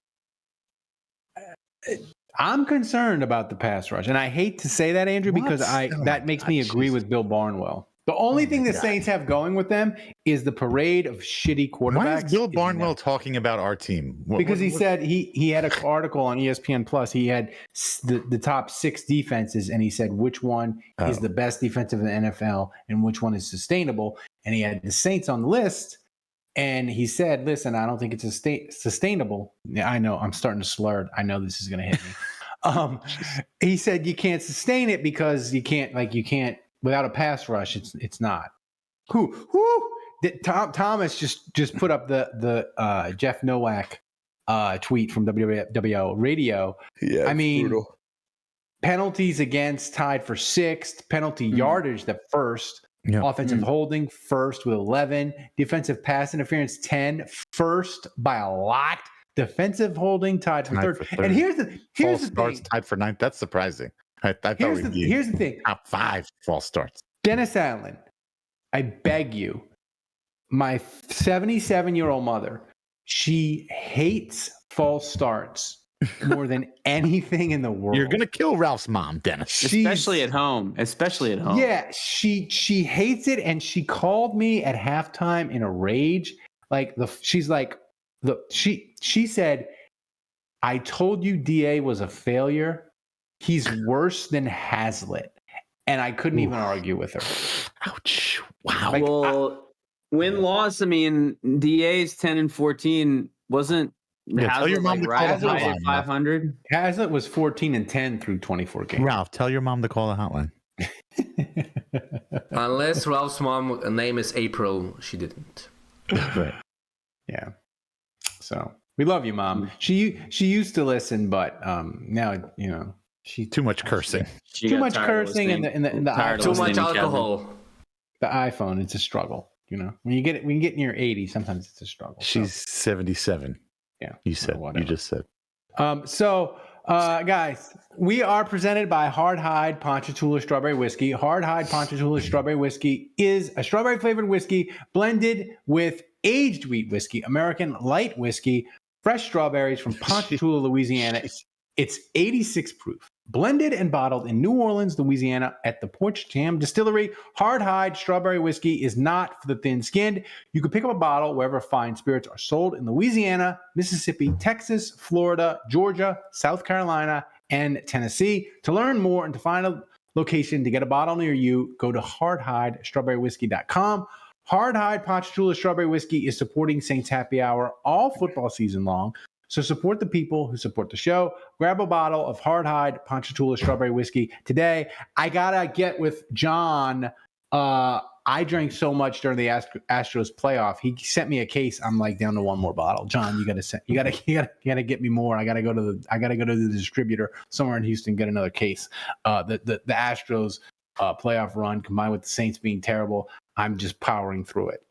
I'm concerned about the pass rush, and I hate to say that, Andrew, because that makes me agree with Bill Barnwell. The only thing the Saints have going with them is the parade of shitty quarterbacks. Why is Bill Barnwell talking about our team? Because he said he had an article on ESPN Plus. He had the top 6 defenses, and he said which one is the best defensive in the NFL and which one is sustainable. And he had the Saints on the list. And he said, listen, I don't think it's sustainable. Yeah, I know. I'm starting to slur. I know this is going to hit me. He said you can't sustain it because you can't without a pass rush. It's not. Thomas just put up the Jeff Nowak tweet from WWL Radio. Yeah, I mean, brutal. Penalties against tied for 6th, penalty yardage the 1st. Yep. Offensive holding first with 11, defensive pass interference 10, first by a lot. Defensive holding tied for third. And here's the starts thing. Tied for 9th. That's surprising. I thought here's the thing. Top 5 false starts. Dennis Allen, I beg you, my 77-year-old mother, she hates false starts more than anything in the world. You're gonna kill Ralph's mom, Dennis. Especially at home. Yeah, she hates it, and she called me at halftime in a rage. She said, "I told you DA was a failure. He's worse than Hazlitt," and I couldn't even argue with her. Ouch! Wow. Win-loss. I mean, DA's 10-14 wasn't. Tell your mom to call the hotline. 500. Hazlitt was 14-10 through 24 games. Ralph, tell your mom to call the hotline. Unless Ralph's mom name is April, she didn't. Right. Yeah. So we love you, Mom. She used to listen, but now she too much cursing. Too much cursing and the too much alcohol. The iPhone, it's a struggle. When you get in your 80s, sometimes it's a struggle. She's 77. Yeah, you just said. Guys, we are presented by Hard Hide Ponchatoula Strawberry Whiskey. Hard Hide Ponchatoula Strawberry Whiskey is a strawberry flavored whiskey blended with aged wheat whiskey, American light whiskey, fresh strawberries from Ponchatoula, Louisiana. It's 86 proof. Blended and bottled in New Orleans, Louisiana at the Pontchartrain Distillery. Hard Hide Strawberry Whiskey is not for the thin-skinned. You can pick up a bottle wherever fine spirits are sold in Louisiana, Mississippi, Texas, Florida, Georgia, South Carolina, and Tennessee. To learn more and to find a location to get a bottle near you, go to hardhidestrawberrywhiskey.com. Hard Hide Ponchatoula Strawberry Whiskey is supporting Saints Happy Hour all football season long. So support the people who support the show. Grab a bottle of Hard Hide Ponchatoula Strawberry Whiskey today. I gotta get with John. I drank so much during the Astros playoff. He sent me a case. I'm like down to one more bottle. John, you gotta get me more. I gotta go to the distributor somewhere in Houston, get another case. The Astros playoff run combined with the Saints being terrible, I'm just powering through it.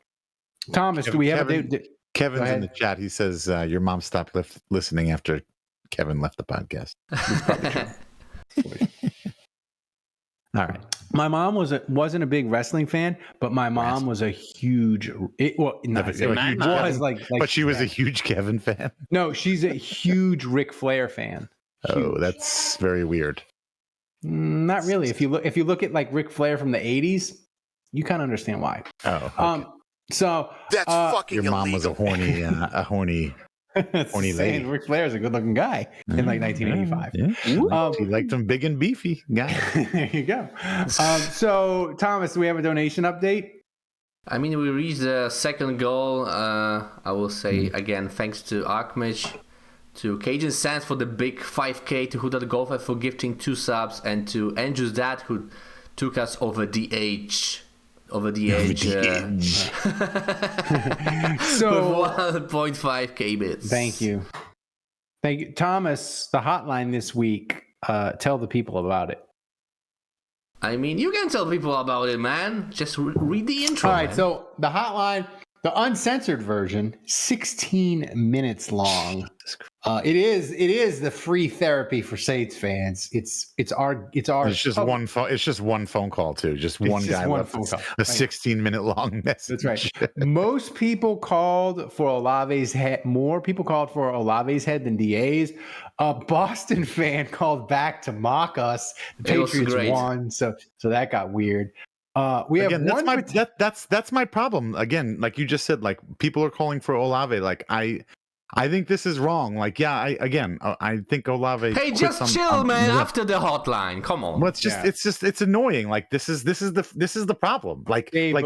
Thomas, do we have Kevin's in the chat. He says your mom stopped listening after Kevin left the podcast. That's probably true. All right. My mom wasn't a big wrestling fan, but my mom was a huge. But she was a huge Kevin fan. No, she's a huge Ric Flair fan. Oh, that's very weird. Not really. If you look at like Ric Flair from the '80s, you kind of understand why. Oh. Okay. So that's fucking your mom illegal. Was a horny lady. Ric Flair is a good-looking guy in like 1985. Yeah. He liked him big and beefy guy. There you go. So Thomas, do we have a donation update? I mean, we reached the second goal. I will say again, thanks to Arkmish, to Cajun Sands for the big 5K, to Huda the Golfer for gifting 2 subs, and to Andrew's dad who took us over the age. So 1.5k bits. Thank you, Thomas. The hotline this week. Tell the people about it. I mean, you can tell people about it, man. Just read the intro. All right. Man. So the hotline, the uncensored version, 16 minutes long. It is the free therapy for Saints fans. It's one phone. It's just one phone call too. Just one guy left a 16-minute long message. That's right. Most people called for Olave's head. More people called for Olave's head than DA's. A Boston fan called back to mock us. The Patriots won, so that got weird. That's my problem. Again, like you just said, like people are calling for Olave. Like I think this is wrong. Like, I think Olave. Hey, just chill, man. After the hotline, come on. Well, it's annoying. Like this is the problem. Like, Dave,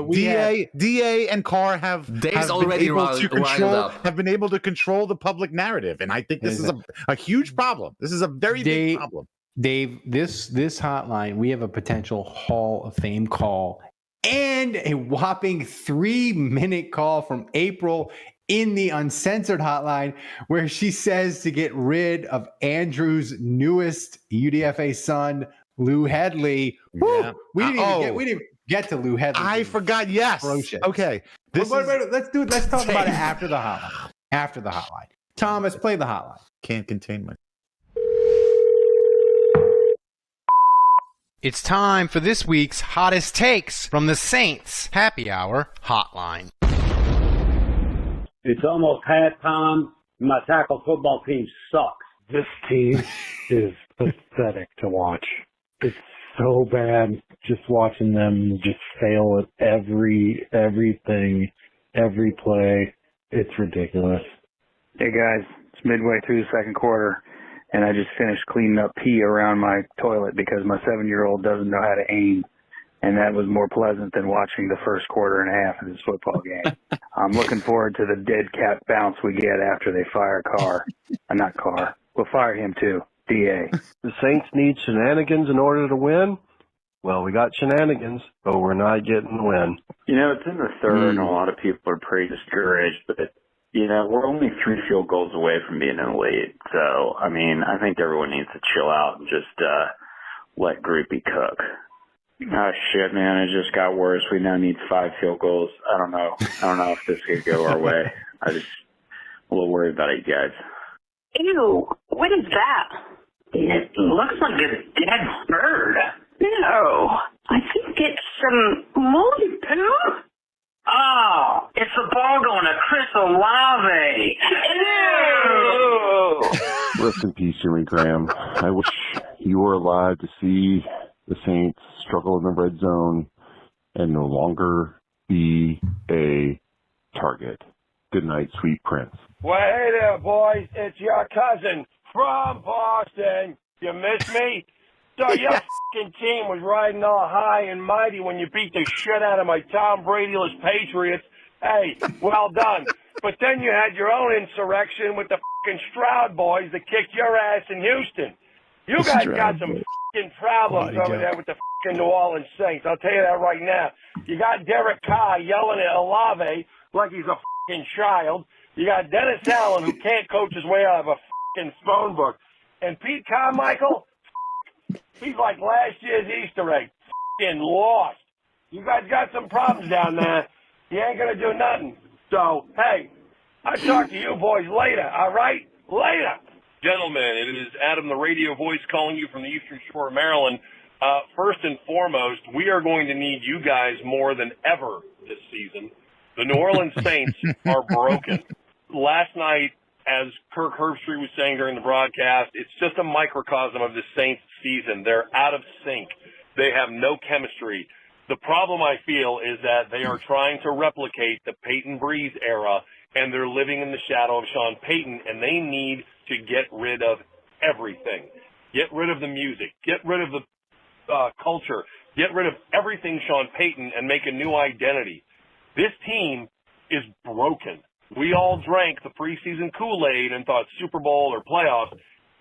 DA and Carr have been able to control the public narrative, and I think this is a huge problem. This is a very big problem. Dave, this hotline, we have a potential Hall of Fame call and a whopping 3-minute call from April in the uncensored hotline, where she says to get rid of Andrew's newest UDFA son, Lou Hedley. Yeah. We didn't even get to Lou Hedley. I forgot. Yes. Ferocious. Okay. Let's talk about it after the hotline. After the hotline. Thomas, play the hotline. Can't contain my. It's time for this week's hottest takes from the Saints Happy Hour Hotline. It's almost halftime. My tackle football team sucks. This team is pathetic to watch. It's so bad just watching them just fail at everything, every play. It's ridiculous. Hey guys, it's midway through the second quarter, and I just finished cleaning up pee around my toilet because my 7-year-old doesn't know how to aim, and that was more pleasant than watching the first quarter and a half of this football game. I'm looking forward to the dead cat bounce we get after they fire Carr. Not Carr. We'll fire him too. DA. The Saints need shenanigans in order to win. Well, we got shenanigans, but we're not getting the win. You know, it's in the third, and a lot of people are pretty discouraged, but, you know, we're only 3 field goals away from being in the lead. So, I mean, I think everyone needs to chill out and just let Groupie cook. Oh, shit, man. It just got worse. We now need 5 field goals. I don't know if this could go our way. I'm a little worried about it, guys. Ew, what is that? It looks like a dead bird. No, I think it's some moldy poo. Oh, it's a ball going to Chris Olave. Ew! Rest in peace, Jimmy Graham. I wish you were alive to see the Saints struggle in the red zone and no longer be a target. Good night, sweet prince. Well, hey there, boys. It's your cousin from Boston. You miss me? So your f***ing team was riding all high and mighty when you beat the shit out of my Tom Brady-less Patriots. Hey, well done. But then you had your own insurrection with the f***ing Stroud boys that kicked your ass in Houston. You guys got some f***ing problems over there with the f***ing New Orleans Saints. I'll tell you that right now. You got Derek Carr yelling at Olave like he's a f***ing child. You got Dennis Allen who can't coach his way out of a f***ing phone book. And Pete Carmichael, he's like last year's Easter egg, f***ing lost. You guys got some problems down there. You ain't going to do nothing. So, hey, I'll talk to you boys later, all right? Later. Gentlemen, it is Adam, the radio voice, calling you from the Eastern Shore of Maryland. First and foremost, we are going to need you guys more than ever this season. The New Orleans Saints are broken. Last night, as Kirk Herbstreit was saying during the broadcast, it's just a microcosm of the Saints season. They're out of sync. They have no chemistry. The problem, I feel, is that they are trying to replicate the Peyton Breeze era, and they're living in the shadow of Sean Payton, and they need to get rid of everything. Get rid of the music. Get rid of the culture. Get rid of everything Sean Payton and make a new identity. This team is broken. We all drank the preseason Kool-Aid and thought Super Bowl or playoffs.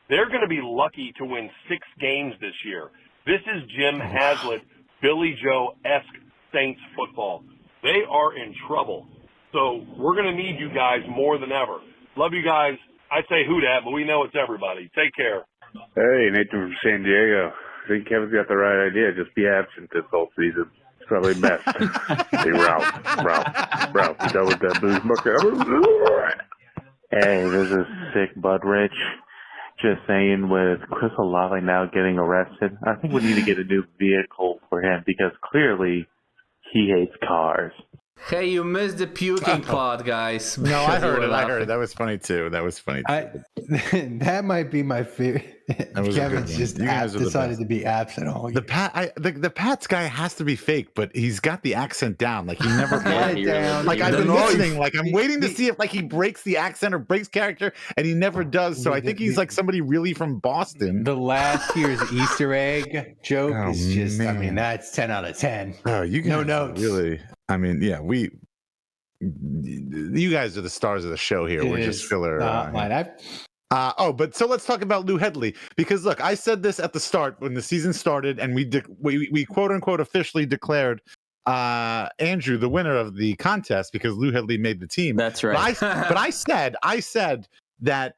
They're going to be lucky to win 6 games this year. This is Jim Haslett, Billy Joe-esque Saints football. They are in trouble. So we're going to need you guys more than ever. Love you guys. I'd say who dat, but we know it's everybody. Take care. Hey, Nathan from San Diego. I think Kevin's got the right idea. Just be absent this whole season. It's probably best. Hey, Ralph, you done with that booze bucket? Hey, this is Sick Bud Rich. Just saying, with Chris Olave now getting arrested, I think we need to get a new vehicle for him because clearly he hates cars. Hey, you missed the puking pod, guys. No, I heard it. That was funny too. That might be my favorite. Kevin's just decided to be absent all year. The Pats guy has to be fake, but he's got the accent down. Like he never got it down. Like I've been listening. Like I'm waiting to see if like he breaks the accent or breaks character, and he never does. So I think he's like somebody really from Boston. The last year's Easter egg joke is just. Man. I mean, that's 10 out of 10. Oh, you guys no notes. Really. I mean, yeah, you guys are the stars of the show here. We're just filler. But so let's talk about Lou Hedley, because look, I said this at the start when the season started, and we quote unquote officially declared Andrew the winner of the contest because Lou Hedley made the team. That's right. But I said that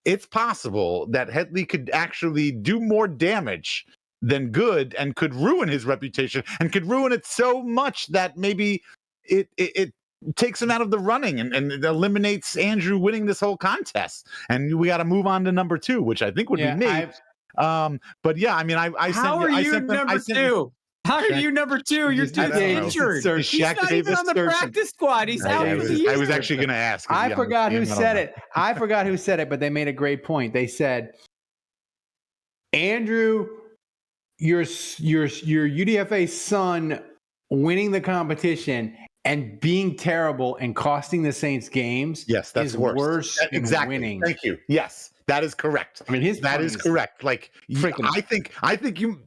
it's possible that Hedley could actually do more damage than good and could ruin his reputation and could ruin it so much that maybe it takes him out of the running and it eliminates Andrew winning this whole contest. And we got to move on to number 2, which I think would be me. But yeah, I mean, I How are you number 2? How are you number 2? Your dude's injured. He's not even on the practice squad. He's out for the year. I was actually going to ask. I forgot who said it. I forgot who said it, but they made a great point. They said, Andrew, your UDFA son winning the competition and being terrible and costing the Saints games. Yes, that's is worse than exactly. winning. Thank you. Yes, that is correct. I mean, that is correct. Like, I think you.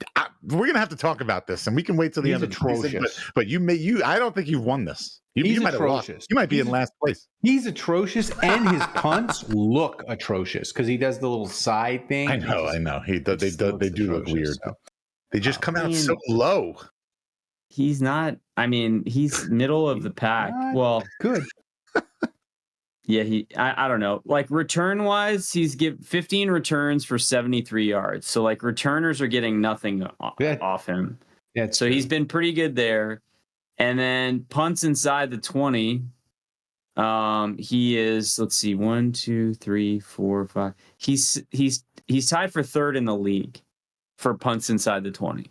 We're gonna have to talk about this, and we can wait till the end of the season. But I don't think you've won this. You might have lost. You might be in last place. He's atrocious, and his punts look atrocious because he does the little side thing. I know. They do look weird. So. They just come out so low. He's not. I mean, he's middle of the pack. Well, good. Yeah, I don't know. Like return wise, he's 15 returns for 73 yards. So like returners are getting nothing off him. Yeah. So he's been pretty good there. And then punts inside the 20. He is, let's see, 1, 2, 3, 4, 5. He's tied for third in the league for punts inside the 20.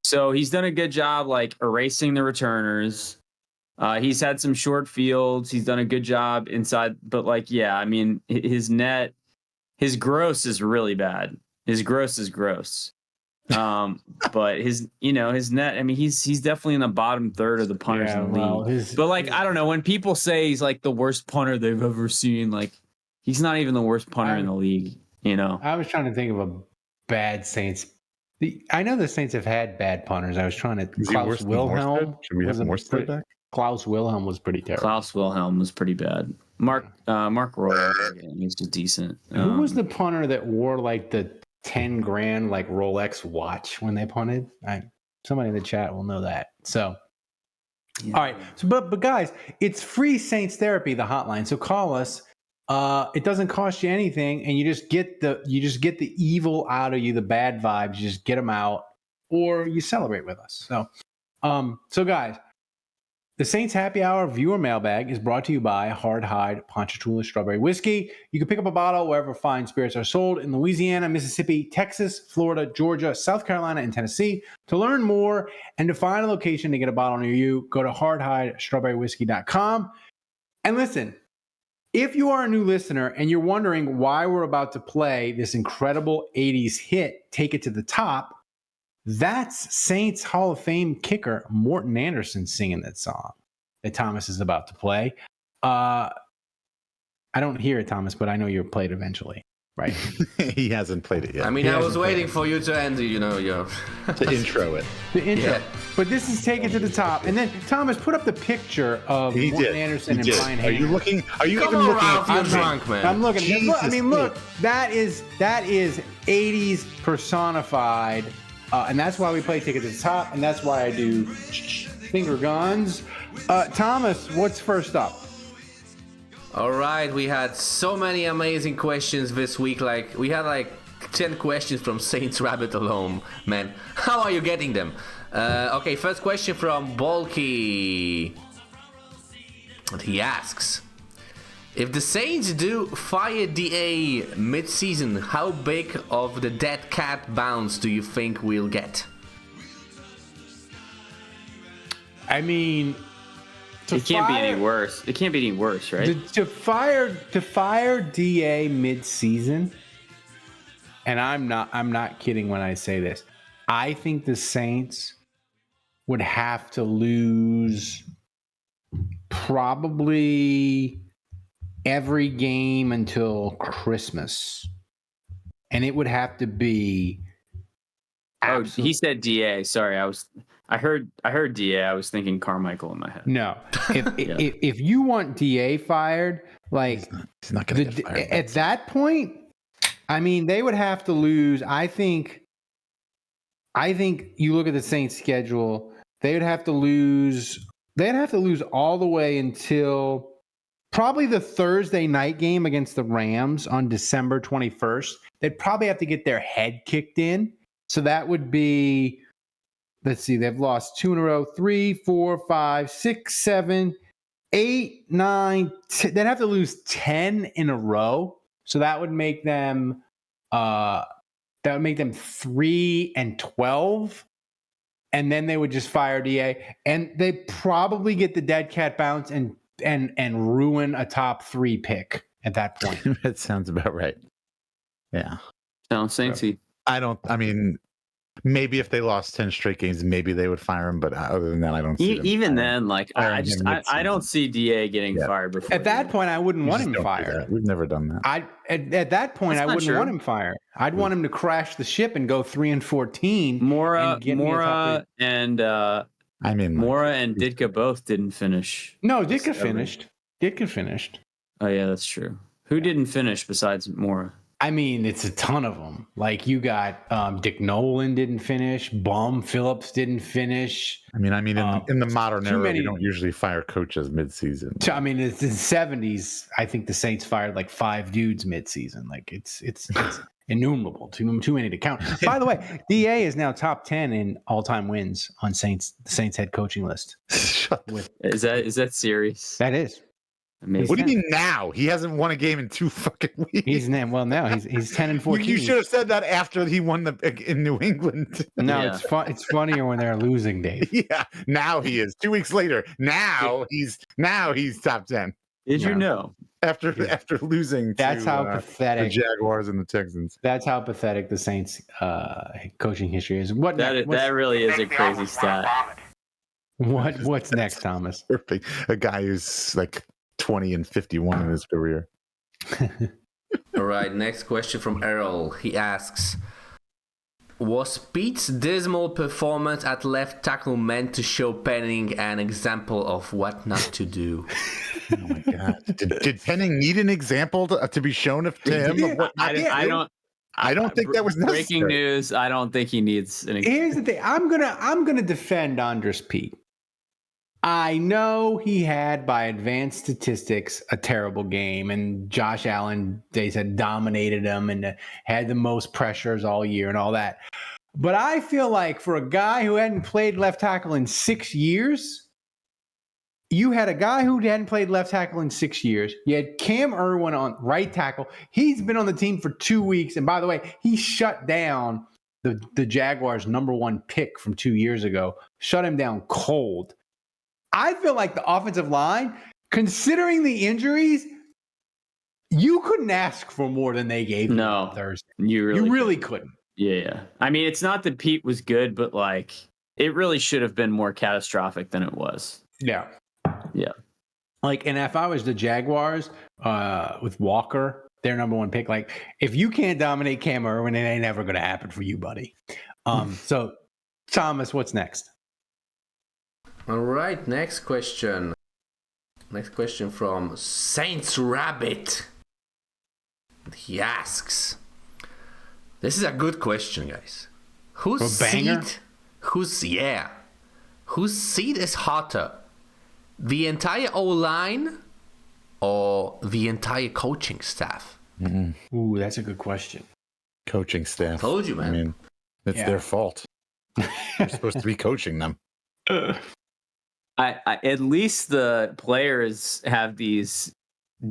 So he's done a good job like erasing the returners. He's had some short fields. He's done a good job inside, but like, yeah, I mean, his gross is really bad. His gross is gross. But his net, I mean, he's definitely in the bottom third of the punters in the league. But like, I don't know, when people say he's like the worst punter they've ever seen, like he's not even the worst punter in the league, I was trying to think of a bad Saints. I know the Saints have had bad punters. I was trying to. Klaus Wilhelm. Should we have more back? Klaus Wilhelm was pretty terrible. Klaus Wilhelm was pretty bad. Mark Roy, he's just decent. Who was the punter that wore like the $10,000 like Rolex watch when they punted? Somebody in the chat will know that. So, yeah. All right. So, but guys, it's free Saints Therapy, the hotline. So call us. It doesn't cost you anything, and you just get the evil out of you, the bad vibes. You just get them out, or you celebrate with us. So guys, the Saints Happy Hour viewer mailbag is brought to you by Hard Hide Ponchatoula Strawberry Whiskey. You can pick up a bottle wherever fine spirits are sold in Louisiana, Mississippi, Texas, Florida, Georgia, South Carolina, and Tennessee. To learn more and to find a location to get a bottle near you, go to hardhidestrawberrywhiskey.com. And listen, if you are a new listener and you're wondering why we're about to play this incredible 80s hit, Take It to the Top, that's Saints Hall of Fame kicker Morton Anderson singing that song that Thomas is about to play. I don't hear it, Thomas, but I know you'll play it eventually, right? He hasn't played it yet. I mean, I was waiting for you to end, to intro it. The intro. Yeah. But this is Take It to the Top. And then, Thomas, put up the picture of Morton Anderson and Brian Hayden. Are you looking? Are you Come even on, looking? Ralph, you're drunk, man. I'm looking. Look, that is 80s personified. And that's why we play Take It to the Top, and that's why I do finger guns. Thomas, what's first up? All right, we had so many amazing questions this week. Like we had 10 questions from Saints Rabbit alone, man. How are you getting them? Okay, first question from Bulky. He asks, if the Saints do fire DA mid-season, how big of the dead cat bounce do you think we'll get? I mean, it can't be any worse. It can't be any worse, right? To fire DA mid-season, and I'm not kidding when I say this. I think the Saints would have to lose probably every game until Christmas, and it would have to be. He said DA. Sorry, I heard DA. I was thinking Carmichael in my head. No, if you want DA fired, like he's not going to get fired at that point. I mean, they would have to lose. I think you look at the Saints' schedule. They would have to lose. They'd have to lose all the way until probably the Thursday night game against the Rams on December 21st. They'd probably have to get their head kicked in. So that would be, let's see, they've lost 2 in a row, 3, 4, 5, 6, 7, 8, 9, 10. They'd have to lose 10 in a row. So that would make them 3-12. and then they would just fire DA, and they probably get the dead cat bounce and ruin a top 3 pick at that point. That sounds about right. Yeah. Sounds Saintsy. I mean, maybe if they lost 10 straight games, maybe they would fire him. But other than that, I don't see them. Even then, like, I don't see DA getting fired before. At that point, I wouldn't want him fired. We've never done that. At that point, I wouldn't want him fired. I'd want him to crash the ship and go 3-14. Mora and Ditka both didn't finish. No, Ditka finished. Ditka finished. Oh yeah, that's true. Who didn't finish besides Mora? I mean, it's a ton of them. Like you got Dick Nolan didn't finish. Bum Phillips didn't finish. I mean, in the modern era, we don't usually fire coaches mid-season. I mean, it's in the 70s. I think the Saints fired like 5 dudes mid-season. Like it's innumerable. Too many to count. By the way, DA is now top 10 in all-time wins on the Saints head coaching list. Is that serious? That is. Amazing. What do you mean now? He hasn't won a game in 2 fucking weeks. He's 10-14. You should have said that after he won in New England. No, it's funnier when they're losing, Dave. Yeah, now he is. 2 weeks later, now he's top 10. Did you know? After losing, that's how pathetic the Jaguars and the Texans. That's how pathetic the Saints coaching history is. That really is a crazy stat. What's next, Thomas? A guy who's like 20-51 in his career. All right, next question from Errol. He asks, was Pete's dismal performance at left tackle meant to show Penning an example of what not to do? Oh my God. Did Penning need an example to be shown to him of what not to do? I don't think that was necessary. Breaking news. I don't think he needs an example. Here's the thing. I'm gonna defend Andres Pete. I know he had, by advanced statistics, a terrible game, and Josh Allen, they said, dominated him and had the most pressures all year and all that. But I feel like for a guy who hadn't played left tackle in 6 years, you had a guy who hadn't played left tackle in 6 years. You had Cam Irwin on right tackle. He's been on the team for 2 weeks. And by the way, he shut down the Jaguars' #1 pick from 2 years ago, shut him down cold. I feel like the offensive line, considering the injuries, you couldn't ask for more than they gave you on Thursday. You really couldn't. Yeah. I mean, it's not that Pete was good, but like it really should have been more catastrophic than it was. Yeah. Yeah. Like, and if I was the Jaguars with Walker, their #1 pick, like if you can't dominate Cam Irwin, it ain't ever going to happen for you, buddy. So, Thomas, what's next? All right, next question. Next question from Saints Rabbit. He asks, this is a good question, guys. Whose seat is hotter? The entire O-line or the entire coaching staff? Mm-hmm. Ooh, that's a good question. Coaching staff. Told you, man. I mean, it's their fault. You're supposed to be coaching them. At least the players have these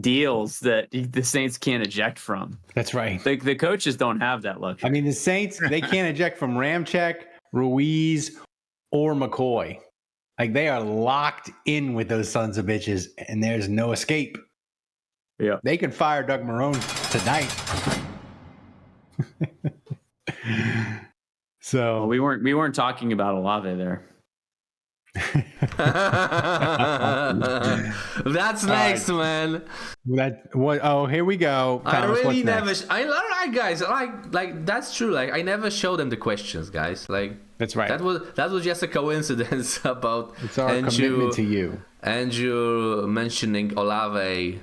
deals that the Saints can't eject from. That's right. The coaches don't have that luxury. I mean, the Saints, they can't eject from Ramczyk, Ruiz, or McCoy. Like, they are locked in with those sons of bitches, and there's no escape. Yeah. They could fire Doug Marrone tonight. So we weren't talking about Olave there. That's next, man. Here we go. Thomas, I really never. Guys, like that's true. Like I never show them the questions, guys. Like that's right. That was just a coincidence about. It's our commitment to you. Andrew mentioning Olave.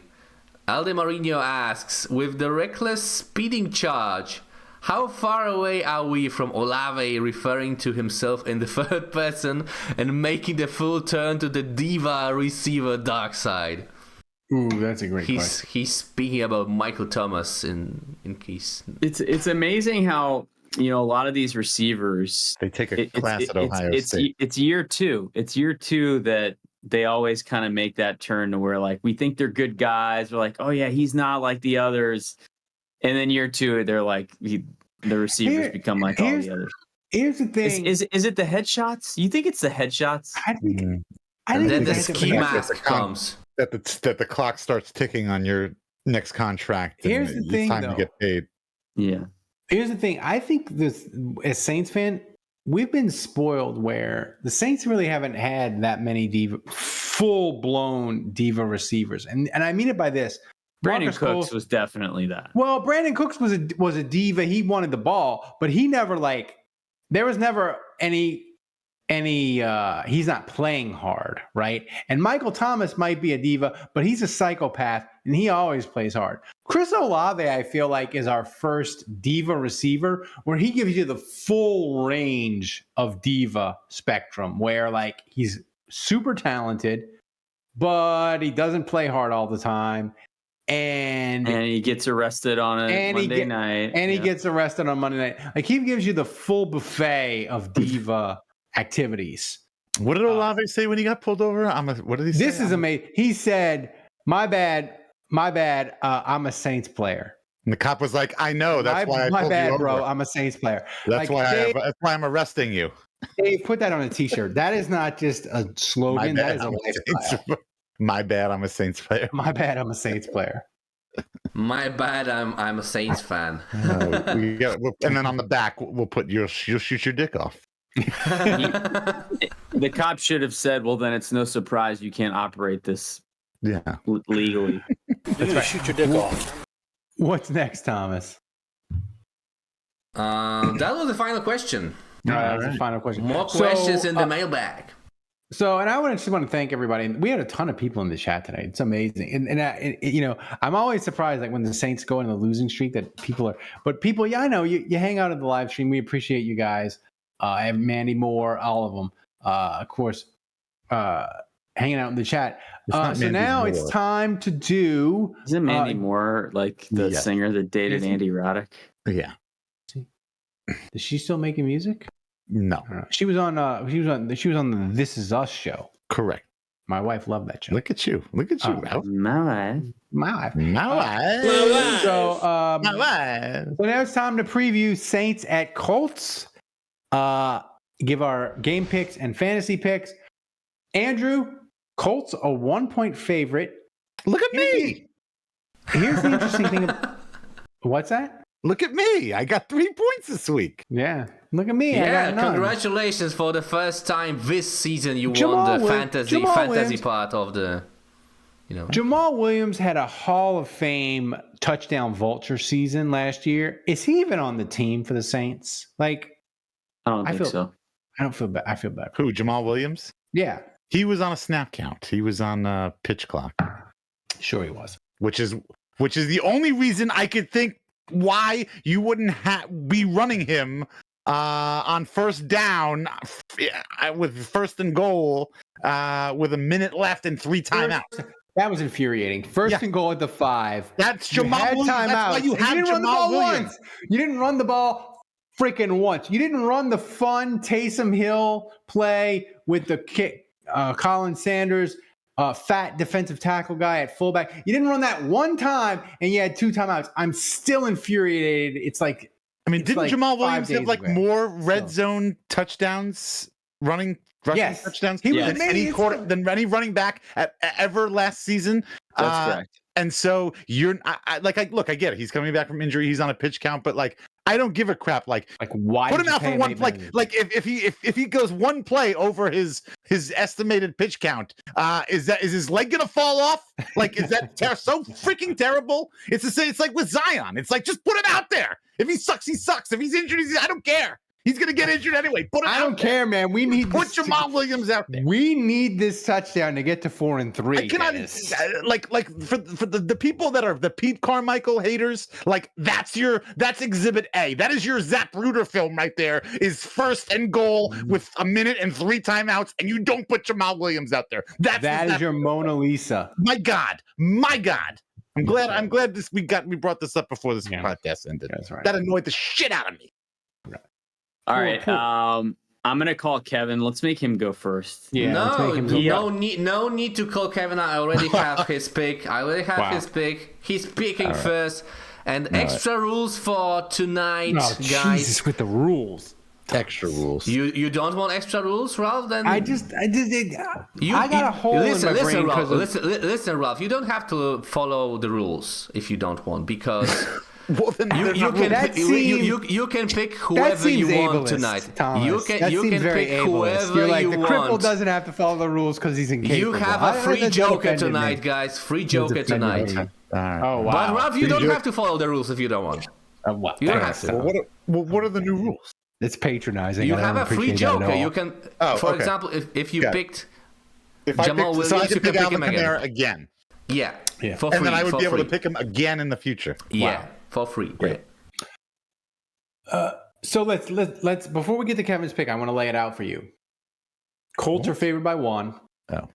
Alde Marino asks, with the reckless speeding charge, how far away are we from Olave referring to himself in the third person and making the full turn to the diva receiver dark side? Ooh, that's a great question. He's speaking about Michael Thomas in case. It's amazing how, a lot of these receivers, they take a class at Ohio State. It's year two. It's year two that they always kind of make that turn to where like we think they're good guys. We're like, oh yeah, he's not like the others. And then year two, they're like the receivers become like all the others. Here's the thing: is it the headshots? You think it's the headshots? I think and then the ski mask comes. That the clock starts ticking on your next contract. Here's the thing, time though. to get paid. Yeah. Here's the thing. I think this, as Saints fan, we've been spoiled where the Saints really haven't had that many full-blown diva receivers, and I mean it by this. Brandon Cooks was definitely that. Well, Brandon Cooks was a diva. He wanted the ball, but he never there was never any he's not playing hard, right? And Michael Thomas might be a diva, but he's a psychopath and he always plays hard. Chris Olave, I feel like, is our first diva receiver where he gives you the full range of diva spectrum, where he's super talented, but he doesn't play hard all the time. And he gets arrested on a Monday night. And he gets arrested on Monday night. He gives you the full buffet of diva activities. What did Olave say when he got pulled over? What did he say? This is amazing. He said, "My bad. I'm a Saints player." And the cop was like, "I know. That's why I pulled you over, bro. I'm a Saints player. That's why I'm arresting you." Dave, put that on a T-shirt. That is not just a slogan. That is a lifestyle. My bad, I'm a Saints player. My bad, I'm a Saints player. My bad, I'm a Saints fan. And then on the back, we'll put you'll shoot your dick off. The cop should have said, "Well, then it's no surprise you can't operate this legally." That's right. Shoot your dick off. What's next, Thomas? That was the final question. That was the final question. More questions in the mailbag. So, and I just want to thank everybody. We had a ton of people in the chat today. It's amazing. And I'm always surprised, when the Saints go in the losing streak, that people are, but people, I know you hang out at the live stream. We appreciate you guys. I have Mandy Moore, all of them, of course, hanging out in the chat. So now it's time to do. Isn't Mandy Moore the singer that dated Andy Roddick? Yeah. Is she still making music? No. She was on the This Is Us show. Correct. My wife loved that show. Look at you, Ralph. My wife. So now it's time to preview Saints at Colts. Give our game picks and fantasy picks. Andrew, Colts a 1-point favorite. Look at me. Here's the interesting thing. What's that? Look at me. I got 3 points this week. Yeah. Look at me. Yeah, congratulations for the first time this season you won the fantasy part of the, Jamal Williams had a Hall of Fame touchdown vulture season last year. Is he even on the team for the Saints? I don't think so. I don't feel bad. I feel bad. Who, Jamal Williams? Yeah. He was on a snap count. He was on pitch clock. Sure he was. Which is the only reason I could think why you wouldn't be running him on first down with first and goal with a minute left and 3 timeouts. That was infuriating. First and goal at the 5. That's Jamal Williams. Timeout. That's why you had Jamal Williams. You didn't run the ball freaking once. You didn't run the fun Taysom Hill play with the kick. Colin Sanders, fat defensive tackle guy at fullback. You didn't run that one time, and you had 2 timeouts. I'm still infuriated. It's didn't Jamal Williams have more red zone touchdowns, rushing touchdowns than any running back ever last season? That's correct. And so I get it. He's coming back from injury. He's on a pitch count, but I don't give a crap. Why put him out for one play? If he goes one play over his estimated pitch count, is his leg gonna fall off? Is that so freaking terrible? It's the same. It's like with Zion. It's just put him out there. If he sucks, he sucks. If he's injured, I don't care. He's gonna get injured anyway. Put him. I don't care, man. We need put Jamal Williams out there. We need this touchdown to get to 4-3. I cannot for the people that are the Pete Carmichael haters. That's Exhibit A. That is your Zapruder film right there. Is first and goal with a minute and 3 timeouts, and you don't put Jamal Williams out there. That is your Mona Lisa. My God. I'm glad we brought this up before this podcast ended. That's right. That annoyed the shit out of me. All right. I'm gonna call Kevin. Let's make him go first. Yeah. No need to call Kevin. I already have his pick. His pick. He's picking first. And extra rules for tonight, guys. Jesus, with the rules. Extra rules. You don't want extra rules, Ralph? Then I got a hole in my brain because listen, Ralph. You don't have to follow the rules if you don't want, because well, then you can pick whoever you want tonight. Thomas. You can pick whoever You're like, you the want. cripple doesn't have to follow the rules because he's incapable. You have a free joker tonight, guys. Free joker tonight. Oh wow! But Ralph, you don't have to follow the rules if you don't want. You don't have to. What are the new rules? It's patronizing. You have a free joker. You can, for example, if you picked Jamal Williams, you can pick him again. Yeah, for free. And then I would be able to pick him again in the future. Yeah, for free. Great. So let's before we get to Kevin's pick, I want to lay it out for you. Colts are favored by 1. Oh.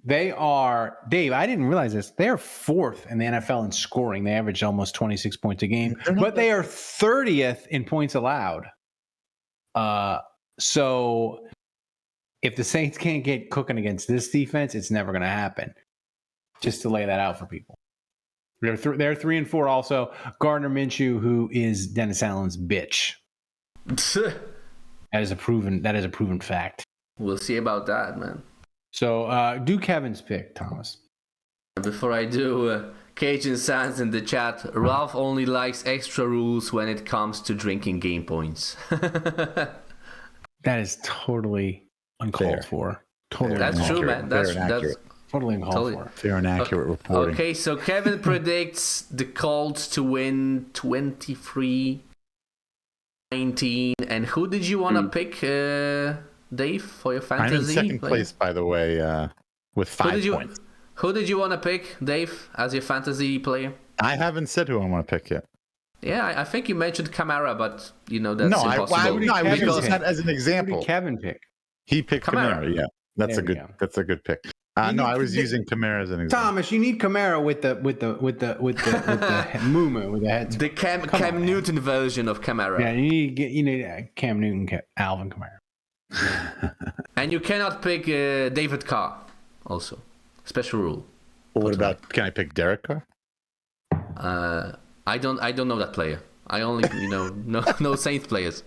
They are, Dave, I didn't realize this. They are 4th in the NFL in scoring. They average almost 26 points a game, but they are 30th in points allowed. So if the Saints can't get cooking against this defense, it's never going to happen. Just to lay that out for people. They're 3-4 also. Gardner Minshew, who is Dennis Allen's bitch. that is a proven fact. We'll see about that, man. So do Kevin's pick, Thomas. Before I do, Cajun Sands in the chat, Ralph only likes extra rules when it comes to drinking game points. That is totally uncalled for. Totally That's true, man. That's totally uncalled for. Fair and accurate reporting. Okay, so Kevin predicts the Colts to win 23-19. And who did you want to pick, Dave, for your fantasy? I'm in second place, by the way, with 5 points. Who did you want to pick, Dave, as your fantasy player? I haven't said who I want to pick yet. Yeah, I think you mentioned Kamara, but that's impossible. I used that as an example. Who did Kevin pick? He picked Kamara. Yeah, that's a good pick. I was using Kamara as an example. Thomas, you need Kamara with the movement, with the head. The Cam Newton version of Kamara. Yeah, you need Cam Newton, Alvin Kamara. And you cannot pick David Carr. Also, special rule. Well, what about? Can I pick Derek Carr? I don't know that player. I only know Saints players.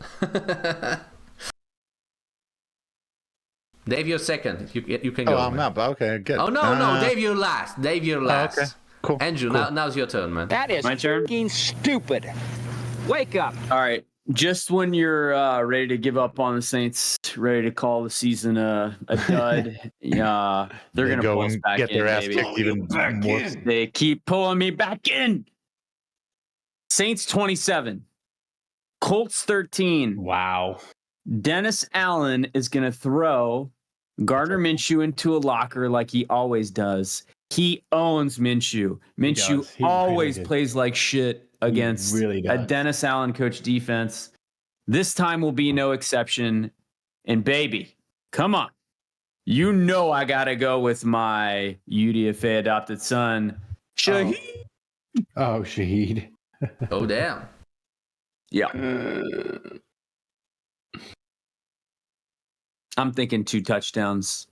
Dave, you're second. You can go. Oh, I'm up. Okay, good. Oh no, Dave, you're last. Okay, cool. Andrew, cool. Now's your turn, man. That is fucking stupid. Wake up. All right. Just when you're ready to give up on the Saints, ready to call the season a dud, they're going to pull us back get in. Their ass kicked even more. They keep pulling me back in. Saints 27, Colts 13. Wow. Dennis Allen is going to throw Gardner Minshew into a locker like he always does. He owns Minshew. Minshew always plays like shit against a Dennis Allen coach defense. This time will be no exception. And baby, come on. You know I got to go with my UDFA adopted son, Shaheed. Oh, Shaheed. Oh, damn. Yeah. I'm thinking 2 touchdowns.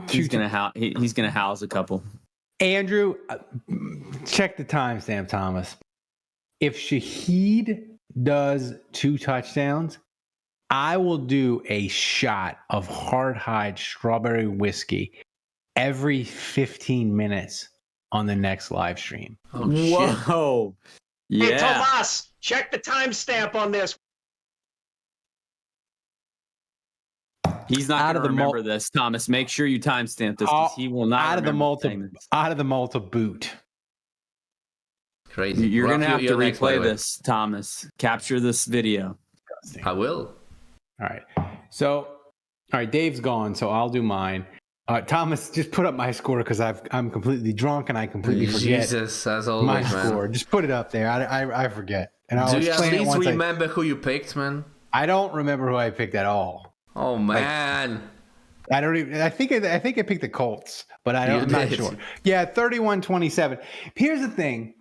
He's gonna house a couple. Andrew, check the timestamp, Thomas. If Shaheed does 2 touchdowns, I will do a shot of hard hide strawberry whiskey every 15 minutes on the next live stream. Oh, shit. Whoa. Yeah. Hey, Tomas, check the timestamp on this. He's not going to remember this, Thomas. Make sure you timestamp this because he will not out of the Malta boot. Crazy. You're going to have to replay this, Thomas. Capture this video. I will. All right. So, Dave's gone, so I'll do mine. Thomas, just put up my score because I'm completely drunk and I completely forget. Jesus, as always, my score. Just put it up there. I forget. And do you at least remember who you picked, man? I don't remember who I picked at all. Oh man, I don't even. I think I picked the Colts, but I'm not sure. Yeah, 31-27. Here's the thing.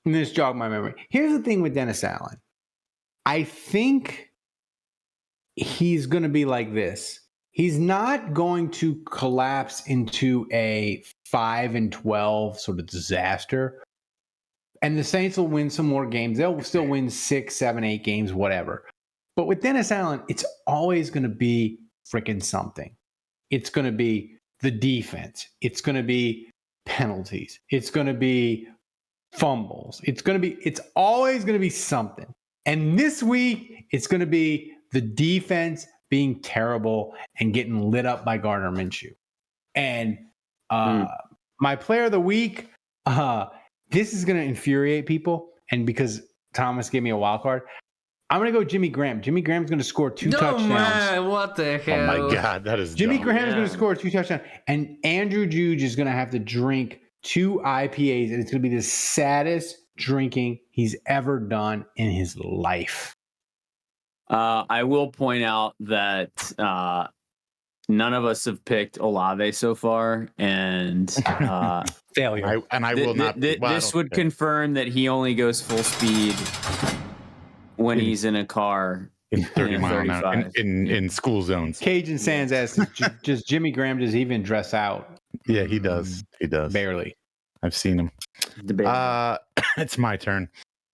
And this jogged my memory. Here's the thing with Dennis Allen. I think he's going to be like this. He's not going to collapse into a 5-12 sort of disaster. And the Saints will win some more games. They'll still win 6, 7, 8 games, whatever. But with Dennis Allen, it's always going to be freaking something. It's going to be the defense. It's going to be penalties. It's going to be fumbles. It's always going to be something. And this week, it's going to be the defense being terrible and getting lit up by Gardner Minshew. And my player of the week, this is going to infuriate people. And because Thomas gave me a wild card, I'm going to go Jimmy Graham. Jimmy Graham's going to score 2 touchdowns. Man, what the hell? Oh, my God. That is Jimmy dumb. Graham is going to score 2 touchdowns. And Andrew Juge is going to have to drink 2 IPAs. And it's going to be the saddest drinking he's ever done in his life. I will point out that none of us have picked Olave so far. And failure. I will not. This would confirm that he only goes full speed when he's in a car in 30 miles an hour in school zones. Cajun Sands asks, does Jimmy Graham just even dress out? Yeah, he does. He does. Barely. I've seen him. It's my turn.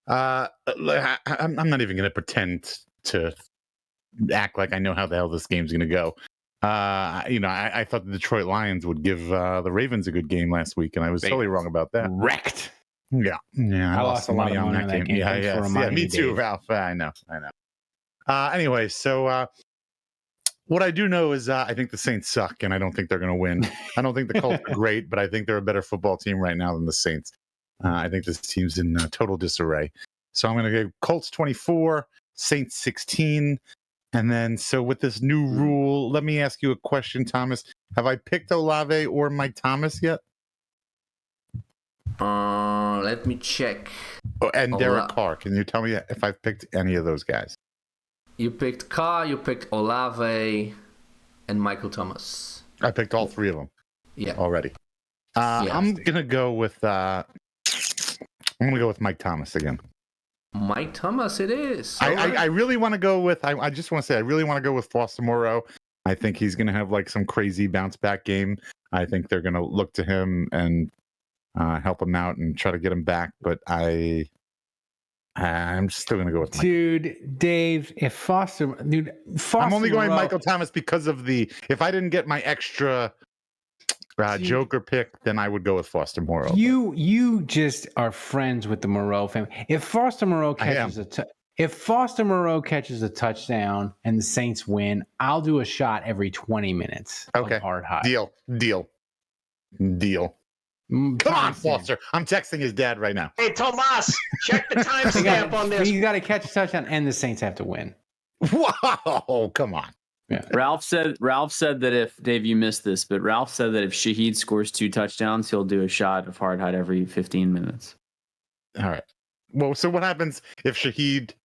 I'm not even going to pretend to act like I know how the hell this game's going to go. I thought the Detroit Lions would give the Ravens a good game last week, and I was totally wrong about that. Wrecked. Yeah. I lost a lot of money on that game. Yeah, me too, Ralph. I know. Anyway, so what I do know is I think the Saints suck, and I don't think they're going to win. I don't think the Colts are great, but I think they're a better football team right now than the Saints. I think this team's in total disarray. So I'm going to go Colts 24, Saints 16. And then, so with this new rule, let me ask you a question, Thomas. Have I picked Olave or Mike Thomas yet? Let me check. Oh, and Derek Carr. Can you tell me if I've picked any of those guys? You picked Carr, you picked Olave, and Michael Thomas. I picked all 3 of them. Yeah. Already. I'm gonna go with Mike Thomas again. Mike Thomas, it is. I really want to go with. I just want to say I really want to go with Foster Moreau. I think he's gonna have like some crazy bounce back game. I think they're gonna look to him and help him out and try to get him back. But I'm still gonna go with Dave. If Foster, I'm only going Michael Thomas because of if I didn't get my extra Joker pick, then I would go with Foster Moreau. You just are friends with the Moreau family. If Foster Moreau catches a touchdown and the Saints win, I'll do a shot every 20 minutes. Okay. Of hard high. Deal. Come on, Foster. I'm texting his dad right now. Hey, Tomas, check the timestamp on this. He's got to catch a touchdown and the Saints have to win. Whoa, come on. Yeah. Ralph said that if Dave, you missed this, but Ralph said that if Shaheed scores 2 touchdowns, he'll do a shot of hard hide every 15 minutes. All right. Well, so what happens if Shaheed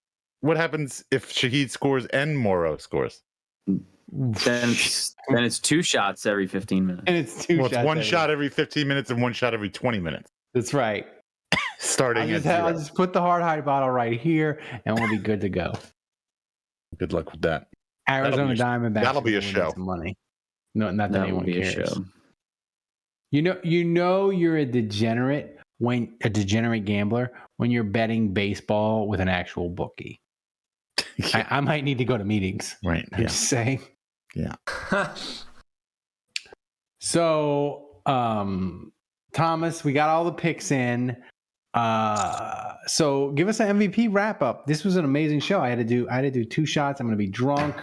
scores and Moreau scores? Then it's 2 shots every 15 minutes. And it's 2 shots. It's 1 shot every 15 minutes and 1 shot every 20 minutes. That's right. Starting I'll just put the hard hide bottle right here and we'll be good to go. Good luck with that. Arizona Diamondbacks. That'll be a show. Some money. No, not that anyone cares. A show. You know you're a degenerate gambler when you're betting baseball with an actual bookie. I might need to go to meetings. Right. I'm just saying. Yeah. So, Thomas, we got all the picks in. So give us an MVP wrap up. This was an amazing show. I had to do 2 shots. I'm going to be drunk.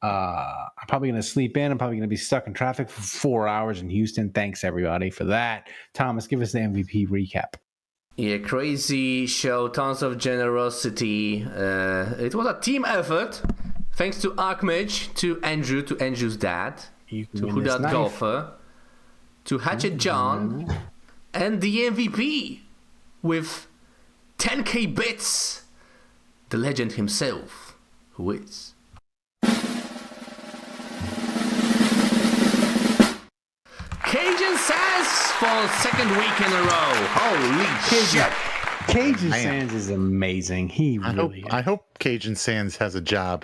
I'm probably going to sleep in. I'm probably going to be stuck in traffic for 4 hours in Houston. Thanks everybody for that. Thomas, give us the MVP recap. Yeah, crazy show. Tons of generosity. It was a team effort. Thanks to Arkmage, to Andrew's dad, to Hudat Golfer, to Hatchet John, and the MVP with 10k bits, the legend himself, who is Cajun Sands for 2nd week in a row. Holy shit. Cajun Sands is amazing. I hope Cajun Sands has a job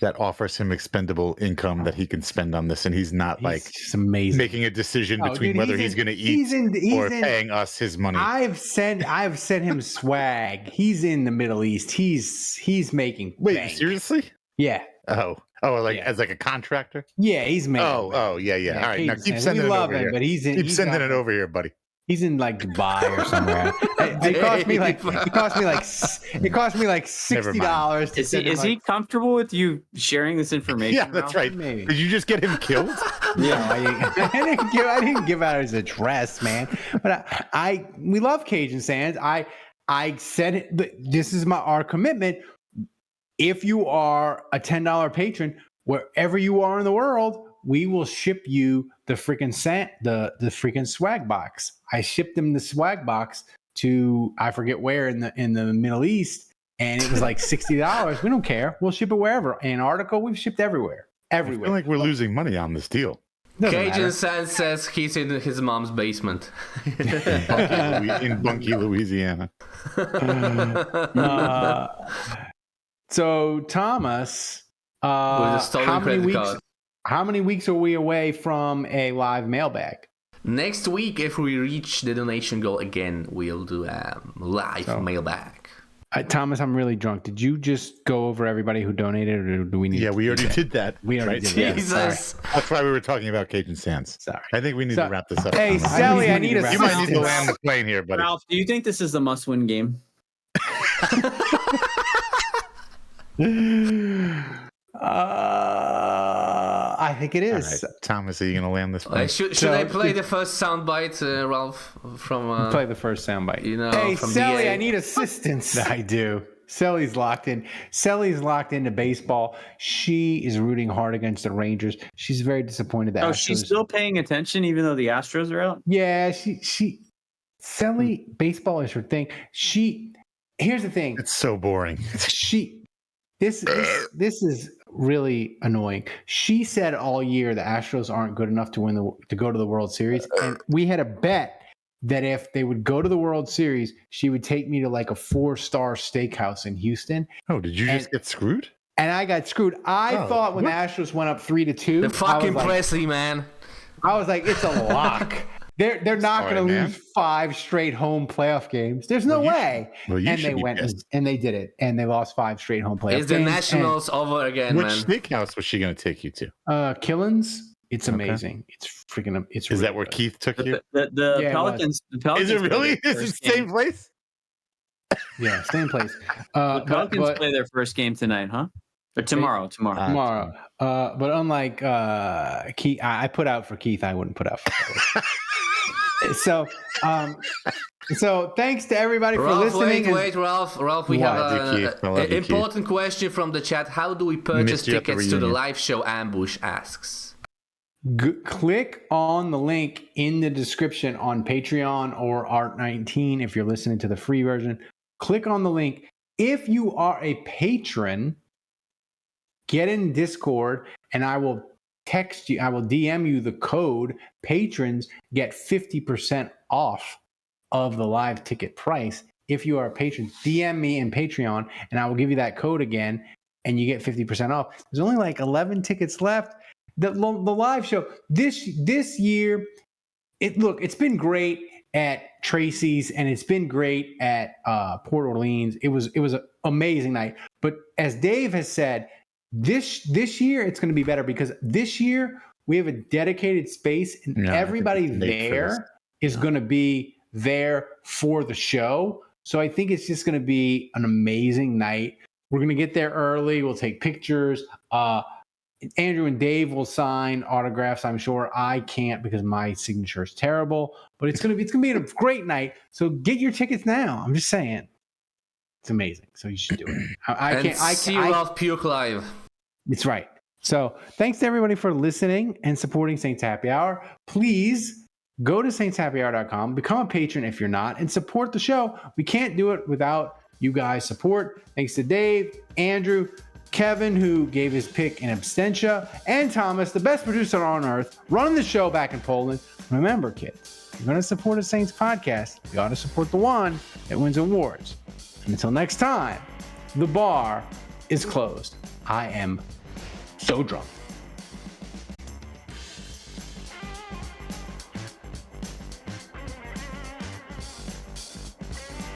that offers him expendable income that he can spend on this, and he's not just amazing making a decision between whether he's going to eat or paying us his money. I've sent him swag. He's in the Middle East. He's making. Wait, seriously? Yeah. Oh, like as like a contractor? Yeah, he's made. Yeah. All right, now keep sending it over here. But keep sending it over here, buddy. He's in like Dubai or somewhere. It cost me like $60. Is he comfortable with you sharing this information? Yeah, that's right. Maybe. Did you just get him killed? Yeah, I didn't give out his address, man. But we love Cajun Sands. I said it, but this is our commitment. If you are a $10 patron, wherever you are in the world, we will ship you the freaking the freaking swag box. I shipped them the swag box to I forget where in the Middle East, and it was like $60. We don't care. We'll ship it wherever. Antarctica, we've shipped everywhere. I feel like we're losing money on this deal. Cajun Sands says he's in his mom's basement in Bunkie, Louisiana. So Thomas, how many weeks are we away from a live mailbag? Next week, if we reach the donation goal again, we'll do a live mailbag. Thomas, I'm really drunk. Did you just go over everybody who donated, or do we need? Yeah, we already did that. We already did that. Jesus. That's why we were talking about Cajun Sands. Sorry. I think we need to wrap this up. Hey, Sally, I need a. You might need to land the plane here, buddy. Ralph, do you think this is a must-win game? I think it is. Right. Thomas, are you going to land this plane? Should I play the first soundbite, Ralph? From play the first soundbite. Hey, from Sally, I need assistance. I do. Sally's locked in. Sally's locked into baseball. She is rooting hard against the Rangers. She's very disappointed that. She's still paying attention even though the Astros are out. Yeah, Sally, baseball is her thing. Here's the thing. It's so boring. This is really annoying. She said all year the Astros aren't good enough to go to the World Series, and we had a bet that if they would go to the World Series, she would take me to like a 4-star steakhouse in Houston. Oh, did you just get screwed? And I got screwed. I thought when the Astros went up 3-2, the fucking Presley, man. I was like, it's a lock. They're not going to lose 5 straight home playoff games. There's no way. And they went and they did it, and they lost 5 straight home playoff games. It's the Nationals over again, man. Which steakhouse was she going to take you to? Killen's. It's amazing. It's freaking. It's. Is that where Keith took you? The Pelicans. The Pelicans. Is it really? Is it the same place? Yeah, same place. The Pelicans play their first game tonight, huh? Or tomorrow. But unlike Keith, I put out for Keith. I wouldn't put out for Keith. So thanks to everybody for listening. Wait, Ralph. We have an important question from the chat. How do we purchase tickets to the live show? Ambush asks. Click on the link in the description on Patreon or Art19 if you're listening to the free version. Click on the link. If you are a patron, get in Discord and I will text you. I will DM you the code. Patrons get 50% off of the live ticket price. If you are a patron, DM me in Patreon and I will give you that code again and you get 50% off. There's only like 11 tickets left. The live show this year, it's been great at Tracy's and it's been great at Port Orleans. It was an amazing night. But as Dave has said, this year it's going to be better because this year we have a dedicated space and everybody there is going to be there for the show. So I think it's just going to be an amazing night. We're going to get there early. We'll take pictures. Andrew and Dave will sign autographs. I'm sure I can't because my signature is terrible, but it's gonna be a great night. So get your tickets now. I'm just saying, it's amazing. So you should do it. I see Ralph Puke live. It's right. So thanks to everybody for listening and supporting Saints Happy Hour. Please go to saintshappyhour.com, become a patron if you're not, and support the show. We can't do it without you guys' support. Thanks to Dave, Andrew, Kevin, who gave his pick in absentia, and Thomas, the best producer on earth, running the show back in Poland. Remember, kids, if you're going to support a Saints podcast, you ought to support the one that wins awards. And until next time, the bar is closed. I am so drunk.